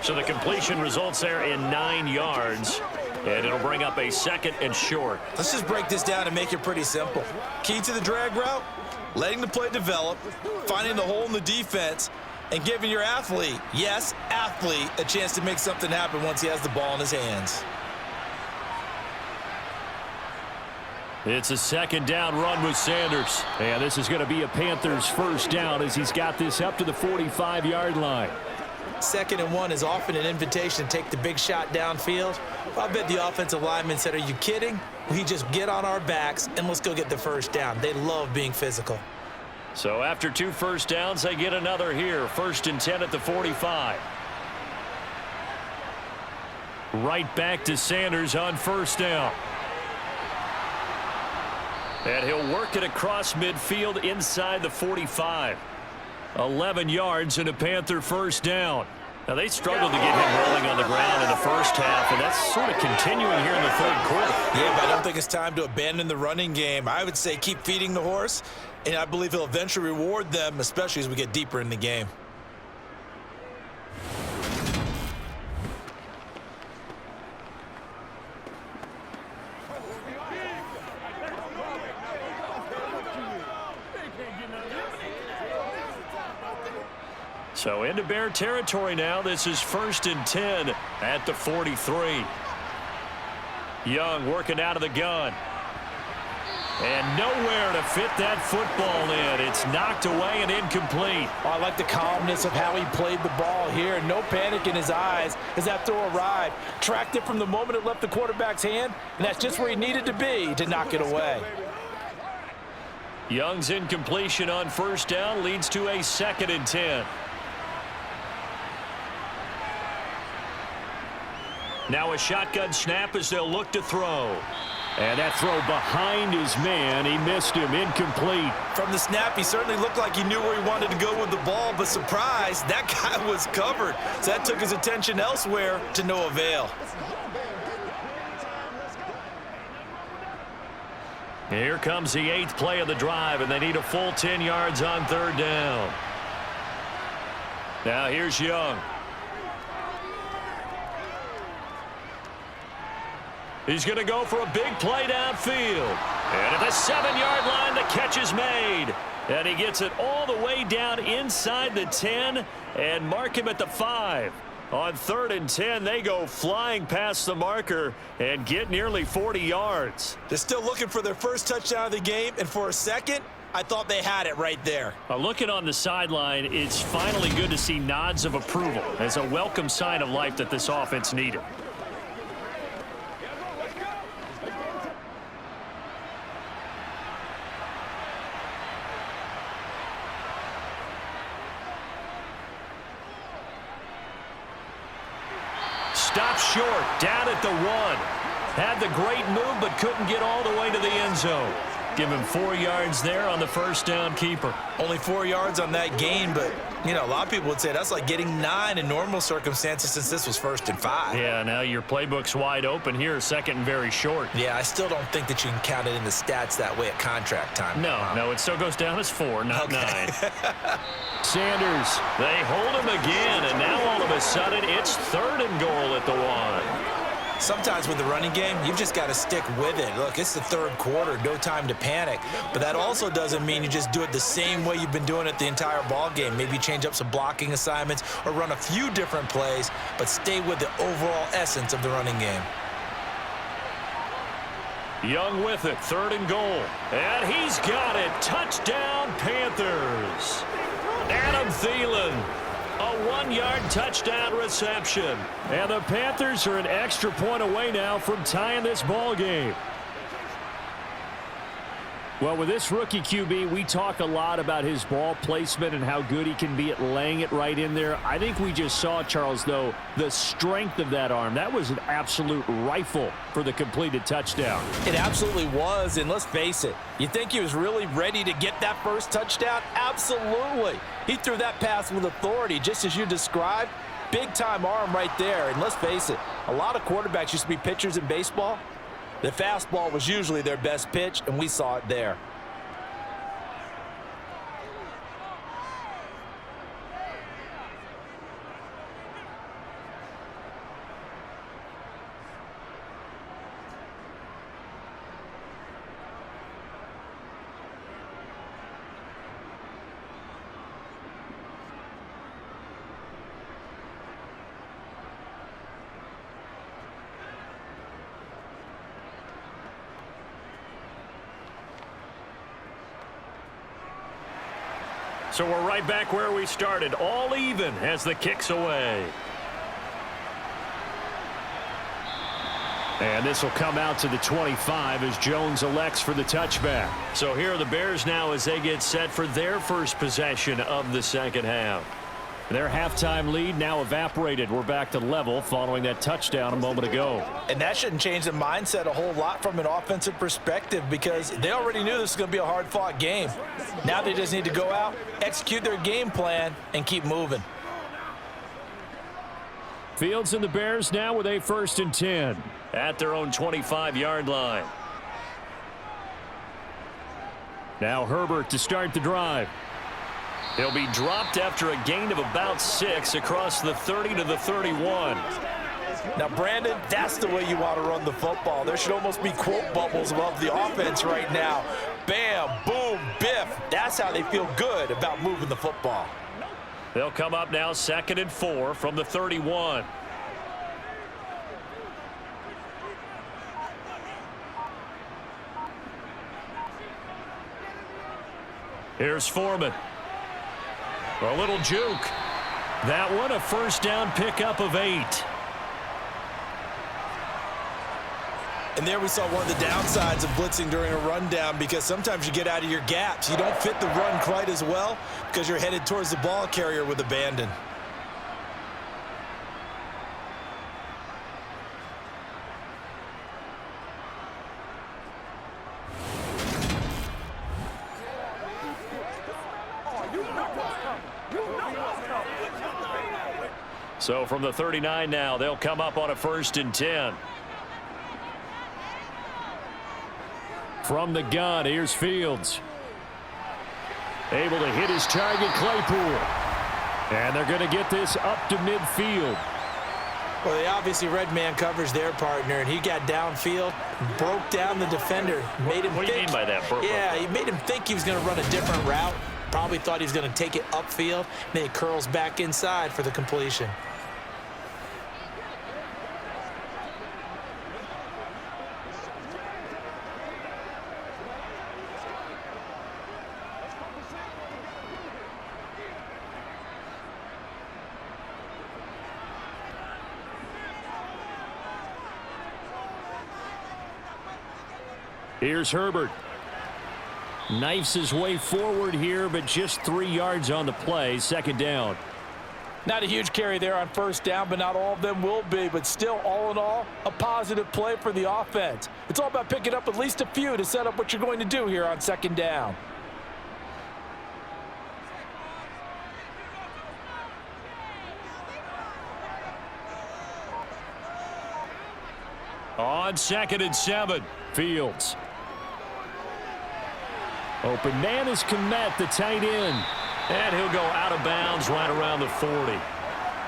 E: So the completion results there in 9 yards, and it'll bring up a second and short.
F: Let's just break this down and make it pretty simple. Key to the drag route, letting the play develop, finding the hole in the defense, and giving your athlete, yes, athlete, a chance to make something happen once he has the ball in his hands.
E: It's a second down run with Sanders. And this is going to be a Panthers first down as he's got this up to the 45-yard line.
F: 2nd and 1 is often an invitation to take the big shot downfield. I bet the offensive lineman said, are you kidding? We just get on our backs and let's go get the first down. They love being physical.
C: So after 2 first downs, they get another here. 1st and 10 at the 45. Right back to Sanders on 1st down. And he'll work it across midfield inside the 45. 11 yards and a Panther 1st down. Now, they struggled to get him rolling on the ground in the first half, and that's sort of continuing here in the 3rd quarter.
F: Yeah, but I don't think it's time to abandon the running game. I would say keep feeding the horse, and I believe he'll eventually reward them, especially as we get deeper in the game.
C: So into Bear territory now. This is 1st and 10 at the 43. Young working out of the gun. And nowhere to fit that football in. It's knocked away and incomplete.
F: Oh, I like the calmness of how he played the ball here. No panic in his eyes as that throw arrived. Tracked it from the moment it left the quarterback's hand, and that's just where he needed to be to knock it away.
C: Young's incompletion on 1st down leads to a 2nd and 10. Now a shotgun snap as they'll look to throw. And that throw behind his man. He missed him. Incomplete.
F: From the snap, he certainly looked like he knew where he wanted to go with the ball, but surprise, that guy was covered. So that took his attention elsewhere to no avail.
C: Here comes the 8th play of the drive, and they need a full 10 yards on 3rd down. Now here's Young. He's going to go for a big play downfield. And at the 7-yard line, the catch is made. And he gets it all the way down inside the 10 and mark him at the 5. On 3rd and 10, they go flying past the marker and get nearly 40 yards.
F: They're still looking for their first touchdown of the game, and for a second, I thought they had it right there.
C: Looking on the sideline, it's finally good to see nods of approval as a welcome sign of life that this offense needed. Stopped short, down at the 1. Had the great move, but couldn't get all the way to the end zone. Give him 4 yards there on the 1st down keeper.
F: Only 4 yards on that gain, but, you know, a lot of people would say that's like getting 9 in normal circumstances since this was 1st and 5.
C: Yeah, now your playbook's wide open here, 2nd and very short.
F: Yeah, I still don't think that you can count it in the stats that way at contract time.
C: No, it still goes down as 4, not 9. Sanders, they hold him again, and now all of a sudden it's 3rd and goal at the 1.
F: Sometimes with the running game, you've just got to stick with it. Look, it's the 3rd quarter, no time to panic. But that also doesn't mean you just do it the same way you've been doing it the entire ball game. Maybe change up some blocking assignments or run a few different plays, but stay with the overall essence of the running game.
C: Young with it, 3rd and goal. And he's got it. Touchdown, Panthers. Adam Thielen. A 1-yard touchdown reception. And the Panthers are an extra point away now from tying this ball game. Well, with this rookie QB, we talk a lot about his ball placement and how good he can be at laying it right in there. I think we just saw, Charles, though, the strength of that arm. That was an absolute rifle for the completed touchdown.
F: It absolutely was, and let's face it, you think he was really ready to get that first touchdown? Absolutely. He threw that pass with authority, just as you described. Big-time arm right there, and let's face it, a lot of quarterbacks used to be pitchers in baseball. The fastball was usually their best pitch, and we saw it there.
C: So we're right back where we started, all even as the kick's away. And this will come out to the 25 as Jones elects for the touchback. So here are the Bears now as they get set for their first possession of the second half. Their halftime lead now evaporated. We're back to level following that touchdown a moment ago.
F: And that shouldn't change the mindset a whole lot from an offensive perspective because they already knew this was going to be a hard-fought game. Now they just need to go out, execute their game plan, and keep moving.
C: Fields and the Bears now with a 1st and 10 at their own 25-yard line. Now Herbert to start the drive. He'll be dropped after a gain of about 6 across the 30 to the 31.
F: Now, Brandon, that's the way you want to run the football. There should almost be quote bubbles above the offense right now. Bam, boom, biff. That's how they feel good about moving the football.
C: They'll come up now 2nd and 4 from the 31. Here's Foreman. A little juke. That one a 1st down pickup of 8.
F: And there we saw one of the downsides of blitzing during a rundown because sometimes you get out of your gaps. You don't fit the run quite as well because you're headed towards the ball carrier with abandon.
C: So from the 39 now, they'll come up on a 1st and 10. From the gun, here's Fields. Able to hit his target, Claypool. And they're going to get this up to midfield.
F: Well, they obviously read man coverage their partner, and he got downfield, broke down the defender, made him
C: What do you mean by that?
F: Yeah, he made him think he was going to run a different route. Probably thought he was going to take it upfield, and then he curls back inside for the completion.
C: Here's Herbert. Knifes his way forward here, but just 3 yards on the play. 2nd down.
F: Not a huge carry there on 1st down, but not all of them will be. But still, all in all, a positive play for the offense. It's all about picking up at least a few to set up what you're going to do here on 2nd down.
C: On 2nd and 7, Fields. Open man is Kmet, the tight end. And he'll go out of bounds right around the 40.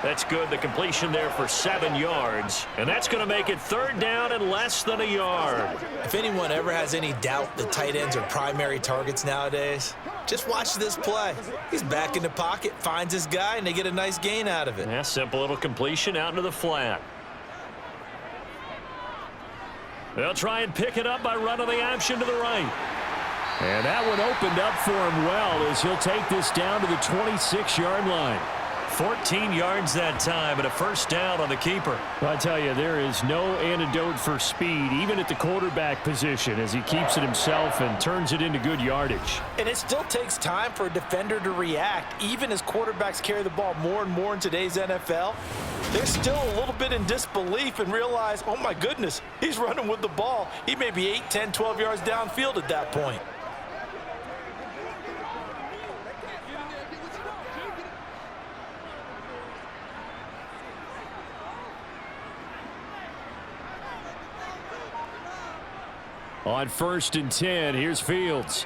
C: That's good. The completion there for 7 yards. And that's going to make it 3rd down and less than a yard.
F: If anyone ever has any doubt that tight ends are primary targets nowadays, just watch this play. He's back in the pocket, finds his guy, and they get a nice gain out of it.
C: Yeah, simple little completion out into the flat. They'll try and pick it up by running the option to the right. And that one opened up for him well as he'll take this down to the 26-yard line. 14 yards that time and a 1st down on the keeper.
E: I tell you, there is no antidote for speed, even at the quarterback position, as he keeps it himself and turns it into good yardage.
F: And it still takes time for a defender to react. Even as quarterbacks carry the ball more and more in today's NFL, they're still a little bit in disbelief and realize, oh my goodness, he's running with the ball. He may be 8, 10, 12 yards downfield at that point.
E: On 1st and 10, here's Fields.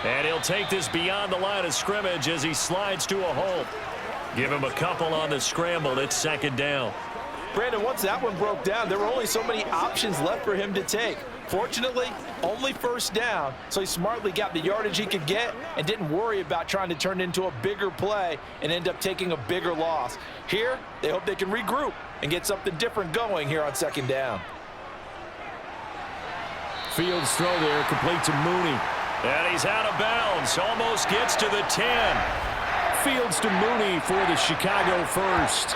C: And he'll take this beyond the line of scrimmage as he slides to a halt. Give him a couple on the scramble. It's 2nd down.
F: Brandon, once that one broke down, there were only so many options left for him to take. Fortunately, only 1st down, so he smartly got the yardage he could get and didn't worry about trying to turn it into a bigger play and end up taking a bigger loss. Here, they hope they can regroup and get something different going here on 2nd down.
E: Fields throw there, complete to Mooney. And he's out of bounds. Almost gets to the 10. Fields to Mooney for the Chicago first.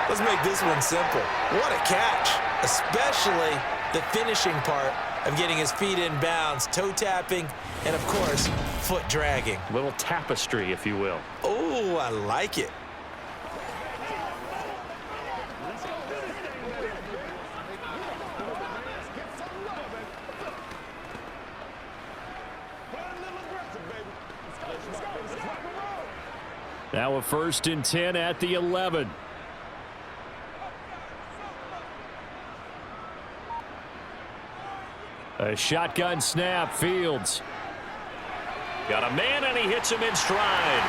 F: Let's make this one simple. What a catch, especially the finishing part of getting his feet in bounds, toe tapping, and of course, foot dragging.
E: Little tapestry, if you will.
F: Oh, I like it.
E: Now a 1st and 10 at the 11. A shotgun snap, Fields. Got a man, and he hits him in stride.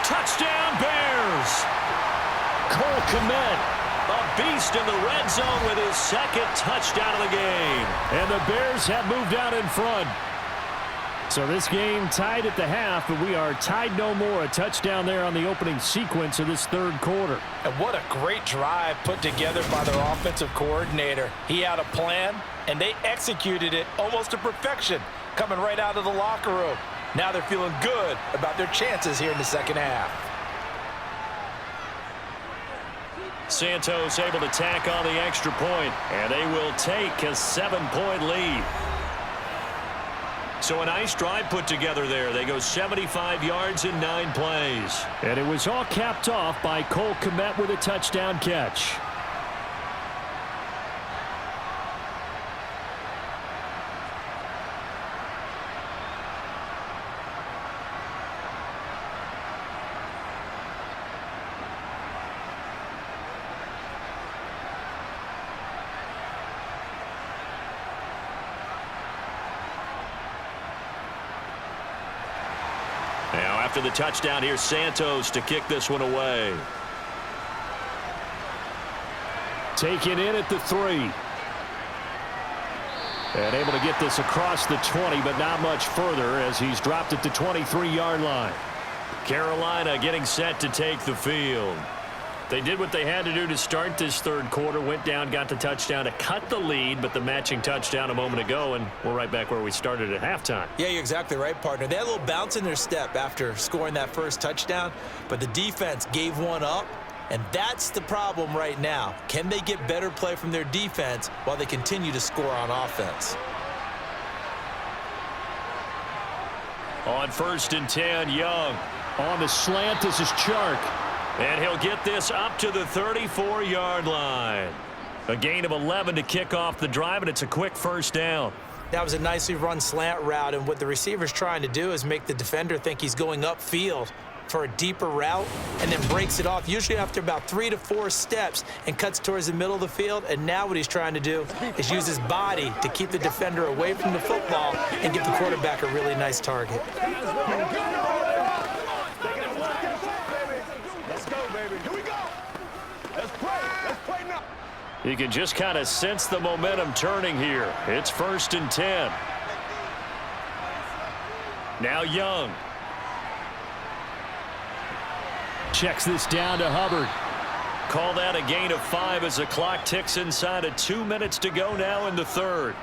E: Touchdown, Bears! Cole Kmet, a beast in the red zone with his 2nd touchdown of the game. And the Bears have moved out in front. So this game tied at the half, but we are tied no more. A touchdown there on the opening sequence of this 3rd quarter.
F: And what a great drive put together by their offensive coordinator. He had a plan, and they executed it almost to perfection, coming right out of the locker room. Now they're feeling good about their chances here in the 2nd half.
E: Santos able to tack on the extra point, and they will take a 7-point lead. So a nice drive put together there. They go 75 yards in 9 plays. And it was all capped off by Cole Kmet with a touchdown catch. Now after the touchdown, here's Santos to kick this one away. Taken in at the 3. And able to get this across the 20, but not much further as he's dropped it to 23-yard line. Carolina getting set to take the field. They did what they had to do to start this 3rd quarter. Went down, got the touchdown to cut the lead, but the matching touchdown a moment ago, and we're right back where we started at halftime.
F: Yeah, you're exactly right, partner. They had a little bounce in their step after scoring that first touchdown, but the defense gave one up, and that's the problem right now. Can they get better play from their defense while they continue to score on offense?
E: On 1st and 10, Young. On the slant, this is Chark. And he'll get this up to the 34-yard line. A gain of 11 to kick off the drive, and it's a quick 1st down.
F: That was a nicely run slant route, and what the receiver's trying to do is make the defender think he's going upfield for a deeper route and then breaks it off, usually after about 3 to 4 steps, and cuts towards the middle of the field. And now what he's trying to do is use his body to keep the defender away from the football and give the quarterback a really nice target.
E: You can just kind of sense the momentum turning here. It's 1st and 10. Now Young. Checks this down to Hubbard. Call that a gain of 5 as the clock ticks inside of 2 minutes to go now in the 3rd.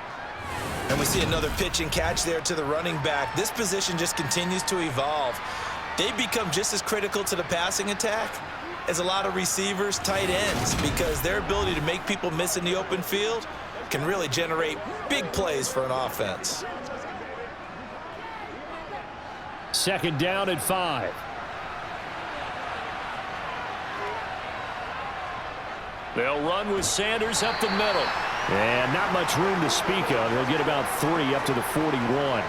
F: And we see another pitch and catch there to the running back. This position just continues to evolve. They become just as critical to the passing attack as a lot of receivers, tight ends, because their ability to make people miss in the open field can really generate big plays for an offense.
E: 2nd down and 5. They'll run with Sanders up the middle. And not much room to speak of. He'll get about 3 up to the 41.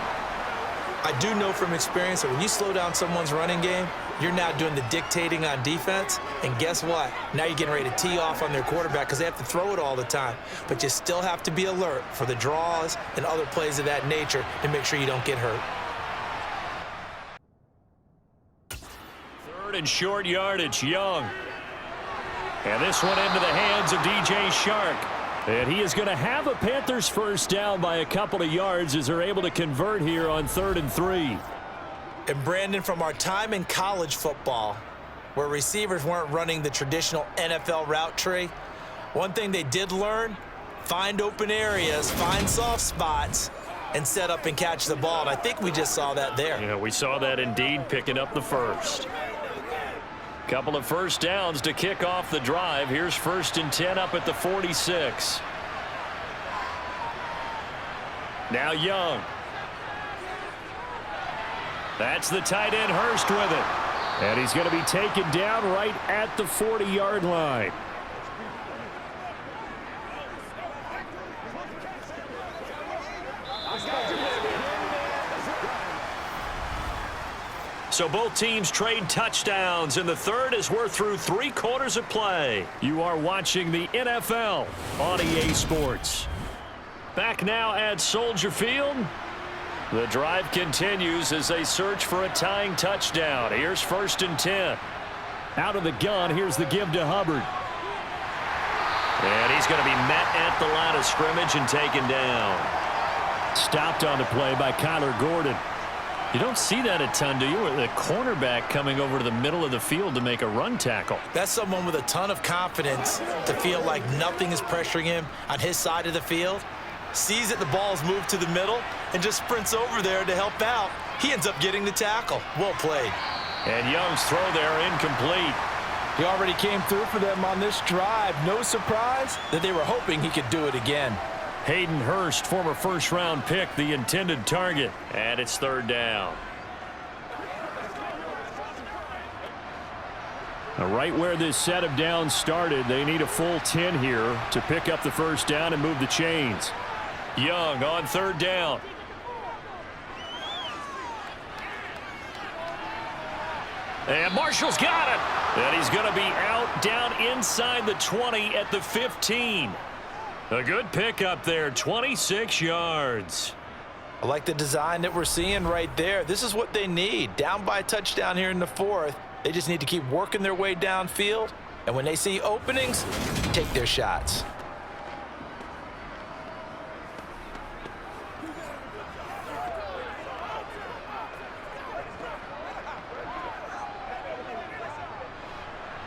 F: I do know from experience that when you slow down someone's running game, you're now doing the dictating on defense. And guess what? Now you're getting ready to tee off on their quarterback because they have to throw it all the time. But you still have to be alert for the draws and other plays of that nature to make sure you don't get hurt.
E: 3rd and short yardage, Young. And this one into the hands of DJ Chark. And he is going to have a Panthers 1st down by a couple of yards as they're able to convert here on 3rd and 3.
F: And Brandon, from our time in college football, where receivers weren't running the traditional NFL route tree, one thing they did learn, find open areas, find soft spots, and set up and catch the ball. And I think we just saw that there.
C: Yeah, we saw that indeed, picking up the first. Couple of first downs to kick off the drive. Here's 1st and 10 up at the 46. Now Young. That's the tight end Hurst with it. And he's going to be taken down right at the 40-yard line. So both teams trade touchdowns in the third as we're through 3 quarters of play. You are watching the NFL on EA Sports. Back now at Soldier Field. The drive continues as they search for a tying touchdown. Here's 1st and 10. Out of the gun, here's the give to Hubbard. And he's going to be met at the line of scrimmage and taken down. Stopped on the play by Kyler Gordon. You don't see that a ton, do you? The cornerback coming over to the middle of the field to make a run tackle.
F: That's someone with a ton of confidence to feel like nothing is pressuring him on his side of the field. Sees that the ball is moved to the middle and just sprints over there to help out. He ends up getting the tackle. Well played.
C: And Young's throw there incomplete.
F: He already came through for them on this drive. No surprise that they were hoping he could do it again.
C: Hayden Hurst, former first-round pick, the intended target. And it's 3rd down. Now, right where this set of downs started, they need a full 10 here to pick up the first down and move the chains. Young on 3rd down. And Marshall's got it. And he's going to be out down inside the 20 at the 15. A good pickup there, 26 yards.
F: I like the design that we're seeing right there. This is what they need. Down by a touchdown here in the 4th. They just need to keep working their way downfield. And when they see openings, take their shots.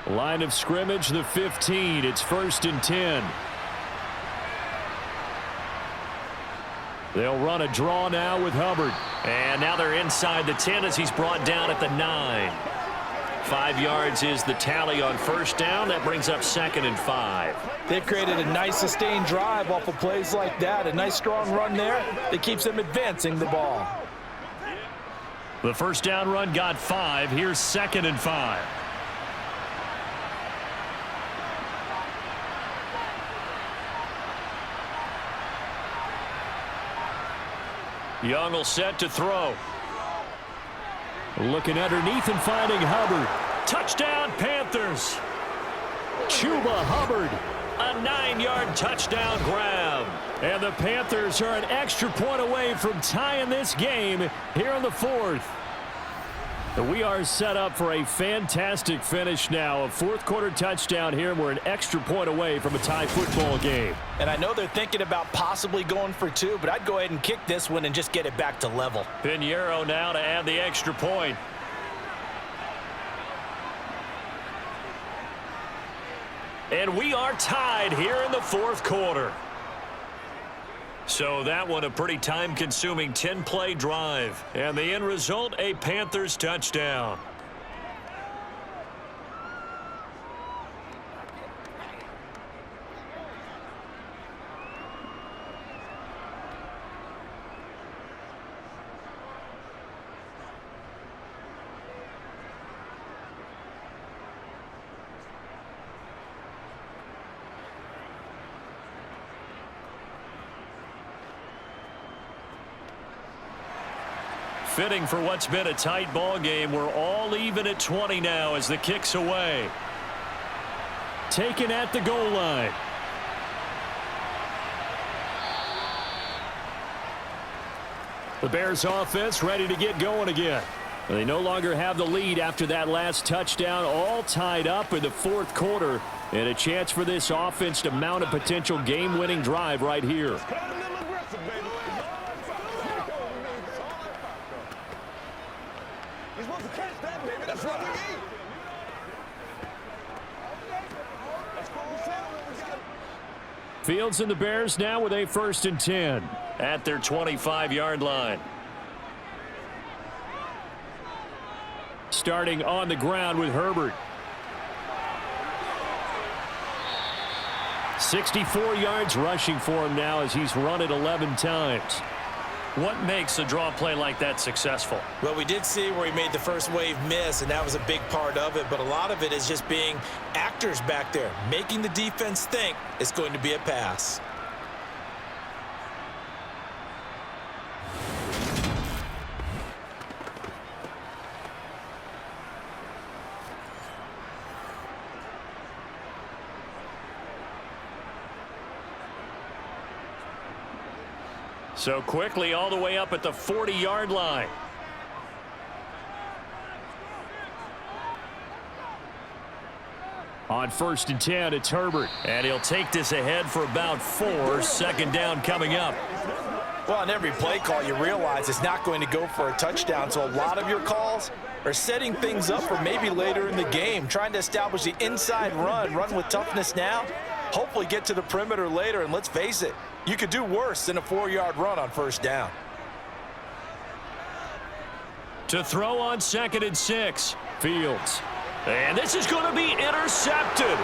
C: Line of scrimmage, the 15. It's 1st and 10. They'll run a draw now with Hubbard. And now they're inside the 10 as he's brought down at the 9. 5 yards is the tally on 1st down. That brings up 2nd and 5.
F: They've created a nice sustained drive off of plays like that. A nice strong run there that keeps them advancing the ball.
C: The 1st down run got 5. Here's 2nd and 5. Young will set to throw. Looking underneath and finding Hubbard. Touchdown, Panthers. Chuba Hubbard. A 9-yard touchdown grab. And the Panthers are an extra point away from tying this game here in the 4th. We are set up for a fantastic finish now. A 4th quarter touchdown here. We're an extra point away from a tie football game.
F: And I know they're thinking about possibly going for 2, but I'd go ahead and kick this one and just get it back to level.
C: Pinheiro now to add the extra point. And we are tied here in the 4th quarter. So that one a pretty time-consuming 10-play drive. And the end result, a Panthers touchdown. Fitting for what's been a tight ball game. We're all even at 20 now as the kick's away. Taken at the goal line. The Bears offense ready to get going again. They no longer have the lead after that last touchdown, all tied up in the 4th quarter, and a chance for this offense to mount a potential game-winning drive right here. Fields and the Bears now with a 1st and 10.
E: at their 25-yard line. Starting on the ground with Herbert. 64 yards rushing for him now as he's run it 11 times. What makes a draw play like that successful?
F: Well, we did see where he made the first wave miss, and that was a big part of it. But a lot of it is just being actors back there, making the defense think it's going to be a pass.
E: So quickly all the way up at the 40-yard line. On 1st and 10, it's Herbert. And he'll take this ahead for about 4. Second down coming up.
F: Well, on every play call, you realize it's not going to go for a touchdown. So a lot of your calls are setting things up for maybe later in the game, trying to establish the inside run with toughness now, hopefully get to the perimeter later. And let's face it, you could do worse than a 4-yard run on 1st down.
E: To throw on 2nd and 6, Fields. And this is going to be intercepted.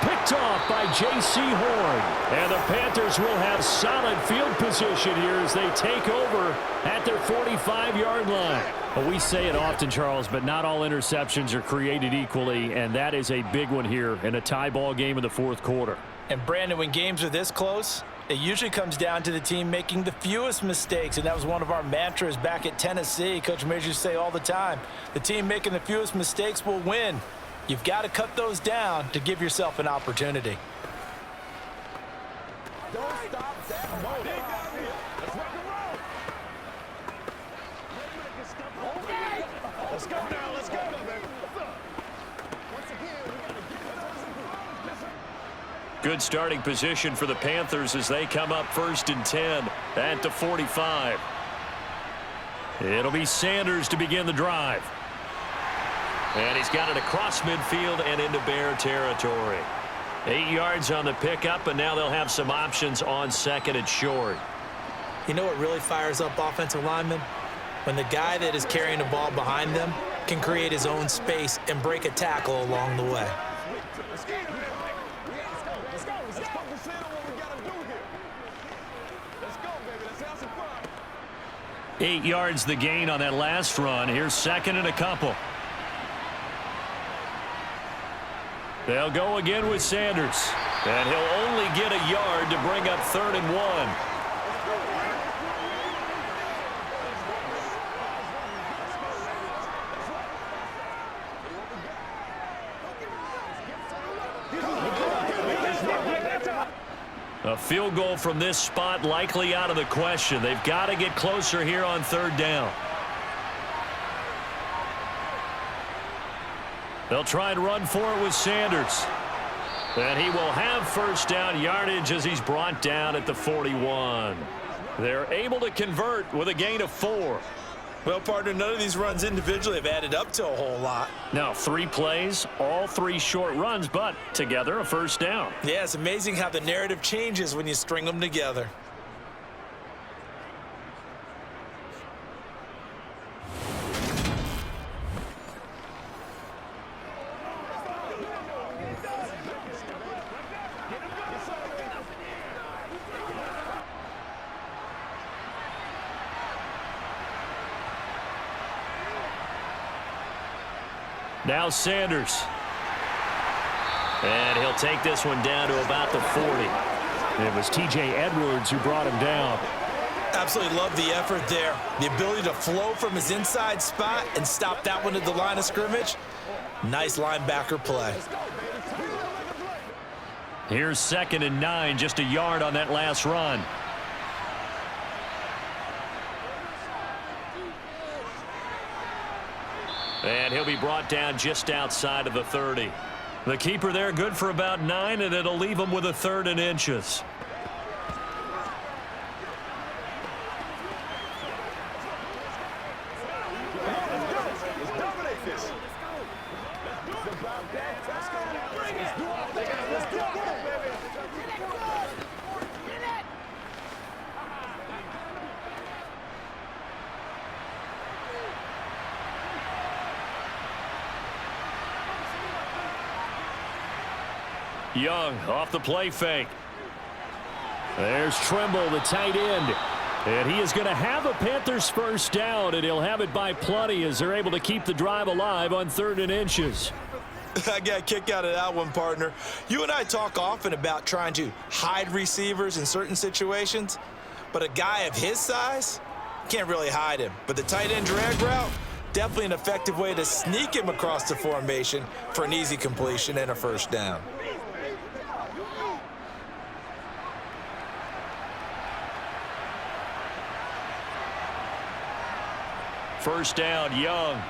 E: Picked off by J.C. Horn. And the Panthers will have solid field position here as they take over at their 45-yard line. Well, we say it often, Charles, but not all interceptions are created equally, and that is a big one here in a tie ball game in the 4th quarter.
F: And, Brandon, when games are this close, it usually comes down to the team making the fewest mistakes, and that was one of our mantras back at Tennessee. Coach Major used to say all the time, the team making the fewest mistakes will win. You've got to cut those down to give yourself an opportunity.
B: Don't stop that ball. Let's rock and roll. Okay. Let's go now. Let's go, baby. Once again, we got to get this.
E: Good starting position for the Panthers as they come up 1st and 10 at the 45. It'll be Sanders to begin the drive. And he's got it across midfield and into Bear territory. 8 yards on the pickup, and now they'll have some options on 2nd and short.
F: You know what really fires up offensive linemen? When the guy that is carrying the ball behind them can create his own space and break a tackle along the way.
B: Let's go. Let's focus in on what we got to do here. Let's go, baby. Let's have some fun.
E: 8 yards the gain on that last run. Here's 2nd and a couple. They'll go again with Sanders. And he'll only get a yard to bring up 3rd and 1. A field goal from this spot likely out of the question. They've got to get closer here on 3rd down. They'll try and run for it with Sanders. And he will have 1st down yardage as he's brought down at the 41. They're able to convert with a gain of 4.
F: Well, partner, none of these runs individually have added up to a whole lot.
E: Now, 3 plays, all 3 short runs, but together a 1st down.
F: Yeah, it's amazing how the narrative changes when you string them together.
E: Now Sanders. And he'll take this one down to about the 40. It was T.J. Edwards who brought him down.
F: Absolutely love the effort there. The ability to flow from his inside spot and stop that one at the line of scrimmage. Nice linebacker play.
E: Here's 2nd and 9, just a yard on that last run. And he'll be brought down just outside of the 30. The keeper there good for about 9, and it'll leave him with a 3rd and inches.
B: Let's dominate this. Let's go, baby.
C: Young off the play fake. There's Trimble, the tight end. And he is going to have a Panthers first down, and he'll have it by plenty as they're able to keep the drive alive on 3rd and inches.
F: I got a kick out of that one, partner. You and I talk often about trying to hide receivers in certain situations, but a guy of his size can't really hide him. But the tight end drag route, definitely an effective way to sneak him across the formation for an easy completion and a first down.
C: First down, Young.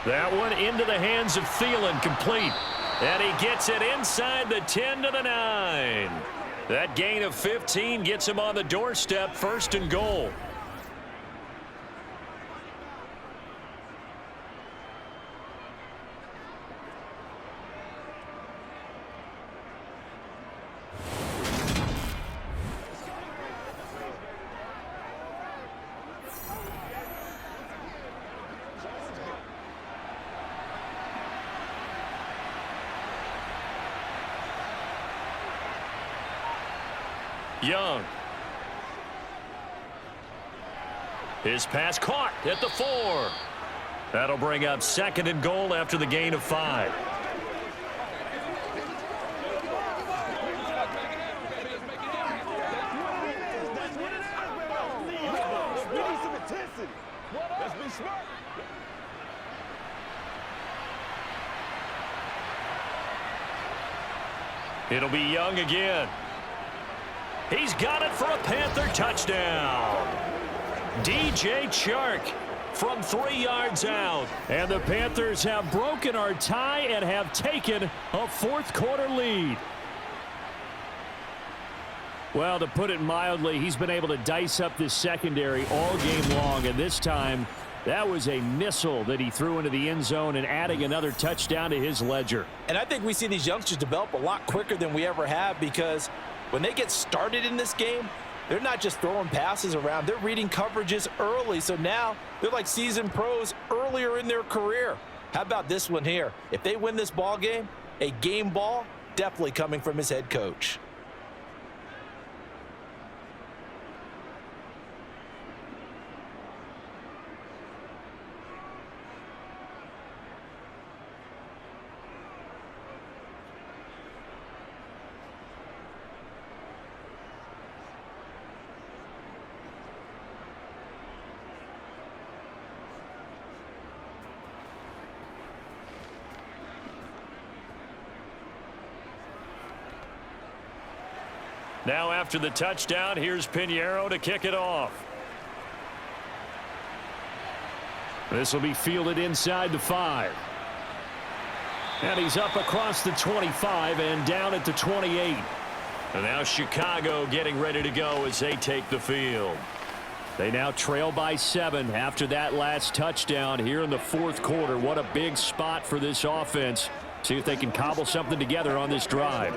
C: That one into the hands of Thielen, complete. And he gets it inside the 10 to the 9. That gain of 15 gets him on the doorstep, 1st and goal. Young. His pass caught at the 4. That'll bring up 2nd and goal after the gain of 5.
B: Let's be smart.
C: It'll be Young again. He's got it for a Panther touchdown. DJ Chark from 3 yards out. And the Panthers have broken our tie and have taken a 4th quarter lead. Well, to put it mildly, he's been able to dice up this secondary all game long. And this time, that was a missile that he threw into the end zone and adding another touchdown to his ledger.
F: And I think we see these youngsters develop a lot quicker than we ever have, because when they get started in this game, they're not just throwing passes around. They're reading coverages early. So now they're like seasoned pros earlier in their career. How about this one here? If they win this ball game, a game ball definitely coming from his head coach.
C: Now after the touchdown, here's Pinheiro to kick it off. This will be fielded inside the 5. And he's up across the 25 and down at the 28. And now Chicago getting ready to go as they take the field. They now trail by 7 after that last touchdown here in the 4th quarter. What a big spot for this offense. See if they can cobble something together on this drive.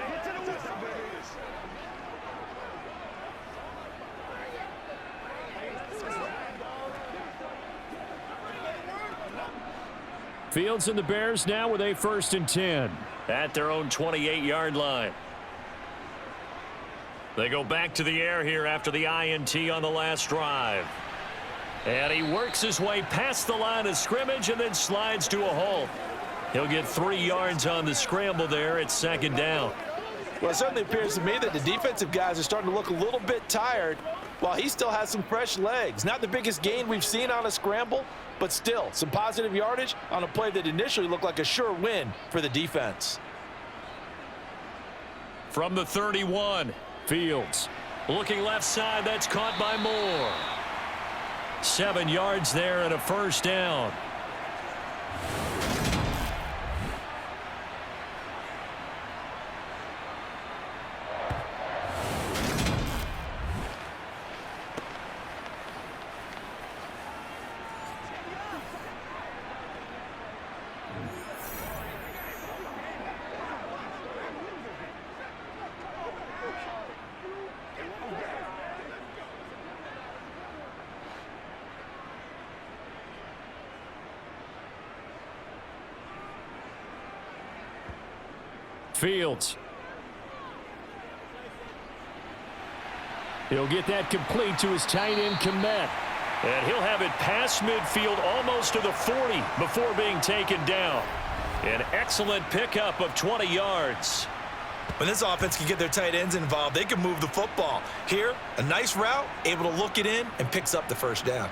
C: Fields and the Bears now with a 1st and 10 at their own 28-yard line. They go back to the air here after the INT on the last drive. And he works his way past the line of scrimmage and then slides to a halt. He'll get 3 yards on the scramble there at 2nd down.
F: Well, it certainly appears to me that the defensive guys are starting to look a little bit tired while he still has some fresh legs. Not the biggest gain we've seen on a scramble, but still some positive yardage on a play that initially looked like a sure win for the defense.
C: From the 31, Fields looking left side. That's caught by Moore. 7 yards there and a 1st down.
E: Fields. He'll get that complete to his tight end, Kmet. And he'll have it past midfield almost to the 40 before being taken down. An excellent pickup of 20 yards.
F: When this offense can get their tight ends involved, they can move the football. Here, a nice route, able to look it in, and picks up the first down.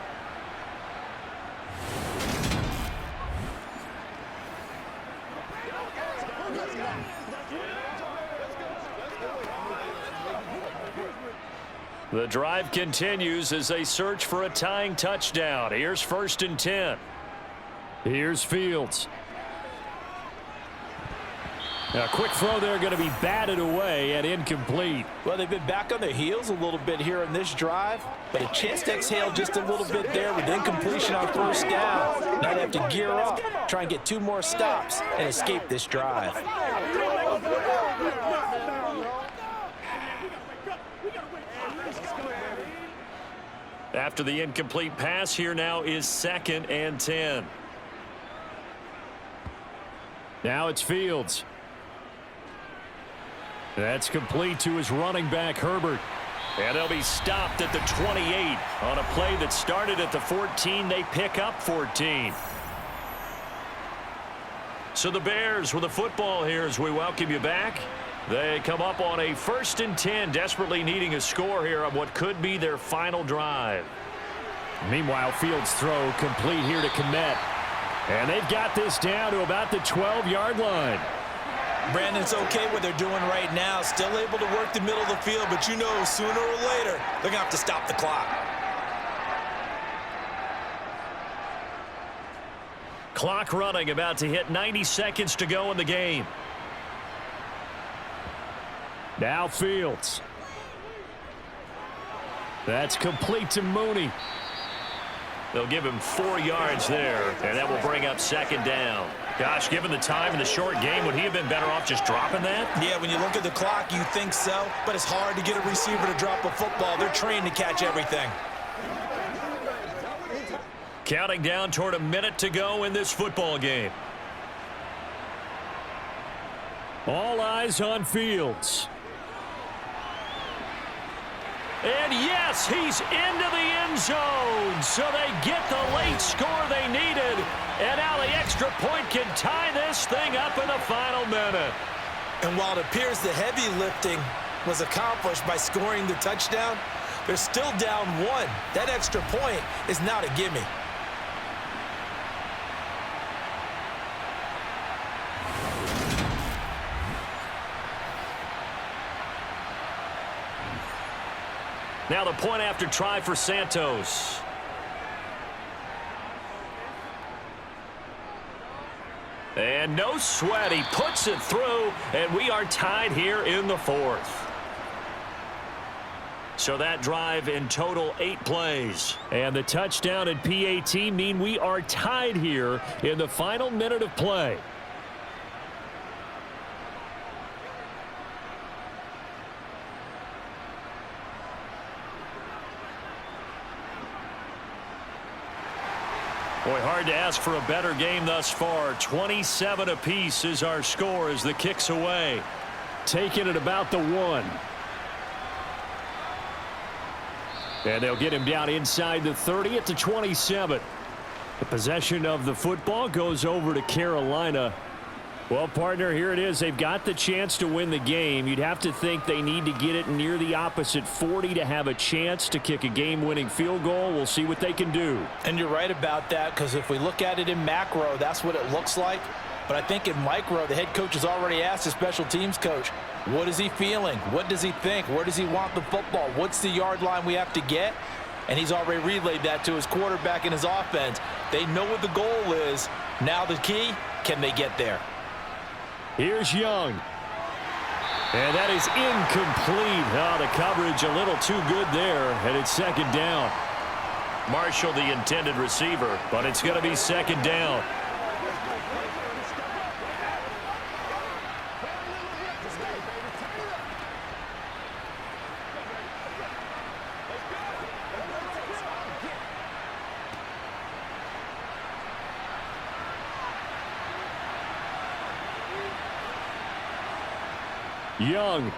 E: The drive continues as they search for a tying touchdown. Here's 1st and 10. Here's Fields. A quick throw there going to be batted away and incomplete.
F: Well, they've been back on their heels a little bit here in this drive, but a chance to exhale just a little bit there with incompletion on 1st down. Now they have to gear up, try and get 2 more stops, and escape this drive.
E: After the incomplete pass, here now is 2nd and 10. Now it's Fields. That's complete to his running back, Herbert. And they'll be stopped at the 28 on a play that started at the 14. They pick up 14. So the Bears with the football here as we welcome you back. They come up on a 1st and 10, desperately needing a score here on what could be their final drive. Meanwhile, Fields' throw complete here to Kmet. And they've got this down to about the 12-yard line.
F: Brandon, it's okay what they're doing right now. Still able to work the middle of the field, but you know sooner or later they're going to have to stop the clock.
E: Clock running, about to hit 90 seconds to go in the game. Now Fields. That's complete to Mooney. They'll give him 4 yards there, and that will bring up 2nd down. Gosh, given the time in the short game, would he have been better off just dropping that?
F: Yeah, when you look at the clock, you think so, but it's hard to get a receiver to drop a football. They're trained to catch everything.
E: Counting down toward a minute to go in this football game. All eyes on Fields. And yes, he's into the end zone. So they get the late score they needed. And now the extra point can tie this thing up in the final minute.
F: And while it appears the heavy lifting was accomplished by scoring the touchdown, they're still down 1. That extra point is not a gimme.
E: Now the point after try for Santos. And no sweat. He puts it through, and we are tied here in the 4th. So that drive in total 8 plays. And the touchdown and PAT mean we are tied here in the final minute of play. Boy, hard to ask for a better game thus far. 27 apiece is our score as the kick's away. Taking it about the 1. And they'll get him down inside the 30 at the 27. The possession of the football goes over to Carolina. Well, partner, here it is. They've got the chance to win the game. You'd have to think they need to get it near the opposite 40 to have a chance to kick a game-winning field goal. We'll see what they can do.
F: And you're right about that, because if we look at it in macro, that's what it looks like. But I think in micro, the head coach has already asked the special teams coach, what is he feeling? What does he think? Where does he want the football? What's the yard line we have to get? And he's already relayed that to his quarterback and his offense. They know what the goal is. Now the key, can they get there?
E: Here's Young. And that is incomplete. Oh, the coverage a little too good there, and it's 2nd down. Marshall, the intended receiver, but it's going to be 2nd down. Young.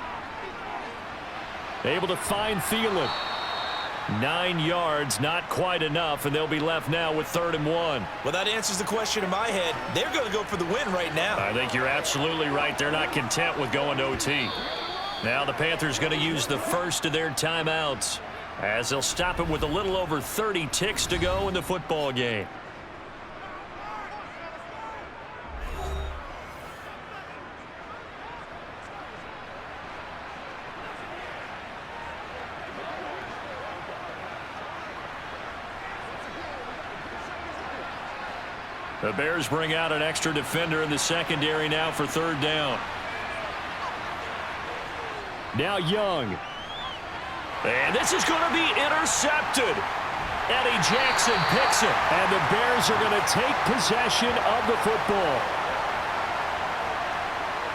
E: Able to find Thielen. 9 yards, not quite enough, and they'll be left now with 3rd and 1.
F: Well, that answers the question in my head. They're going to go for the win right now.
E: I think you're absolutely right. They're not content with going to OT. Now the Panthers going to use the first of their timeouts as they'll stop him with a little over 30 ticks to go in the football game. The Bears bring out an extra defender in the secondary now for 3rd down. Now Young. And this is going to be intercepted. Eddie Jackson picks it. And the Bears are going to take possession of the football.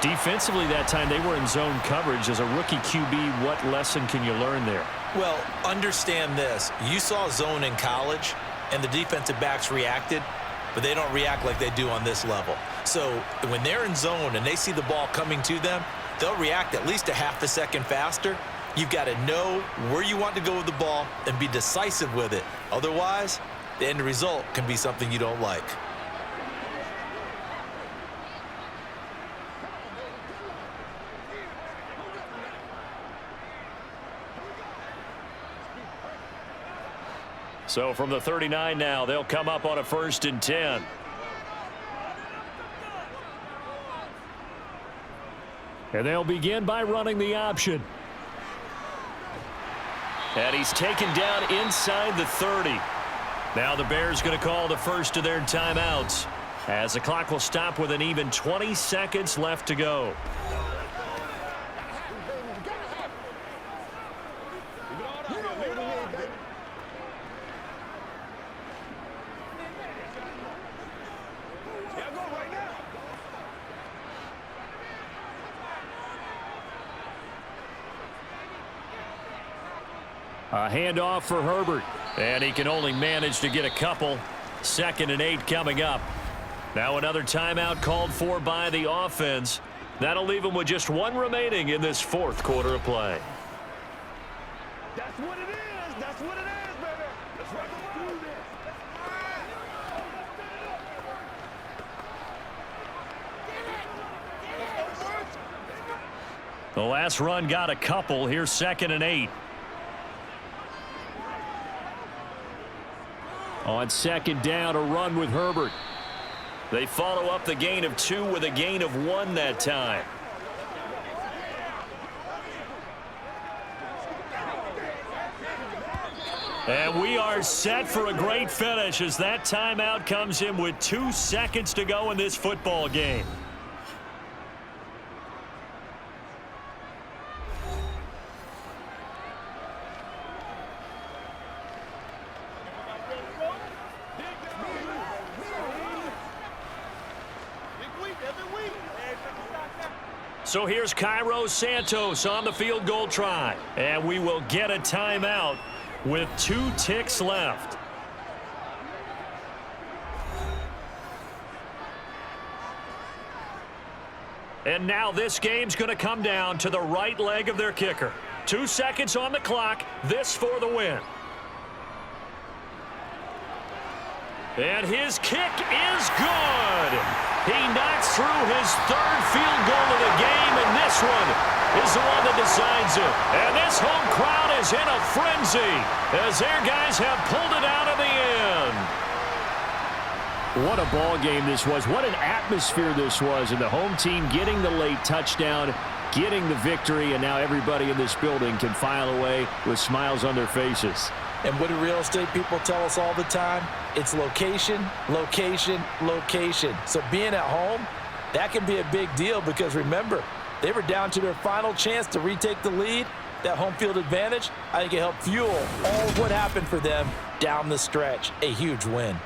E: Defensively that time, they were in zone coverage. As a rookie QB, what lesson can you learn there?
F: Well, understand this. You saw zone in college, and the defensive backs reacted, but they don't react like they do on this level. So when they're in zone and they see the ball coming to them, they'll react at least a half a second faster. You've got to know where you want to go with the ball and be decisive with it. Otherwise, the end result can be something you don't like.
E: So from the 39 now, they'll come up on a 1st and 10. And they'll begin by running the option. And he's taken down inside the 30. Now the Bears going to call the first of their timeouts as the clock will stop with an even 20 seconds left to go. A handoff for Herbert, and he can only manage to get a couple. 2nd and 8 coming up. Now another timeout called for by the offense. That'll leave him with just 1 remaining in this 4th quarter of play.
B: That's what it is. That's what it is, baby. Let's rock and do this.
E: The last run got a couple. Here's 2nd and 8. On 2nd down, a run with Herbert. They follow up the gain of 2 with a gain of 1 that time. And we are set for a great finish as that timeout comes in with 2 seconds to go in this football game. So here's Cairo Santos on the field goal try. And we will get a timeout with 2 ticks left. And now this game's going to come down to the right leg of their kicker. 2 seconds on the clock. This for the win. And his kick is good. He knocks through his 3rd field goal of the game, and this one is the one that decides it. And this home crowd is in a frenzy as their guys have pulled it out of the end. What a ball game this was. What an atmosphere this was. And the home team getting the late touchdown, getting the victory, and now everybody in this building can file away with smiles on their faces.
F: And what do real estate people tell us all the time? It's location, location, location. So being at home, that can be a big deal because remember, they were down to their final chance to retake the lead. That home field advantage, I think it helped fuel all of what happened for them down the stretch. A huge win.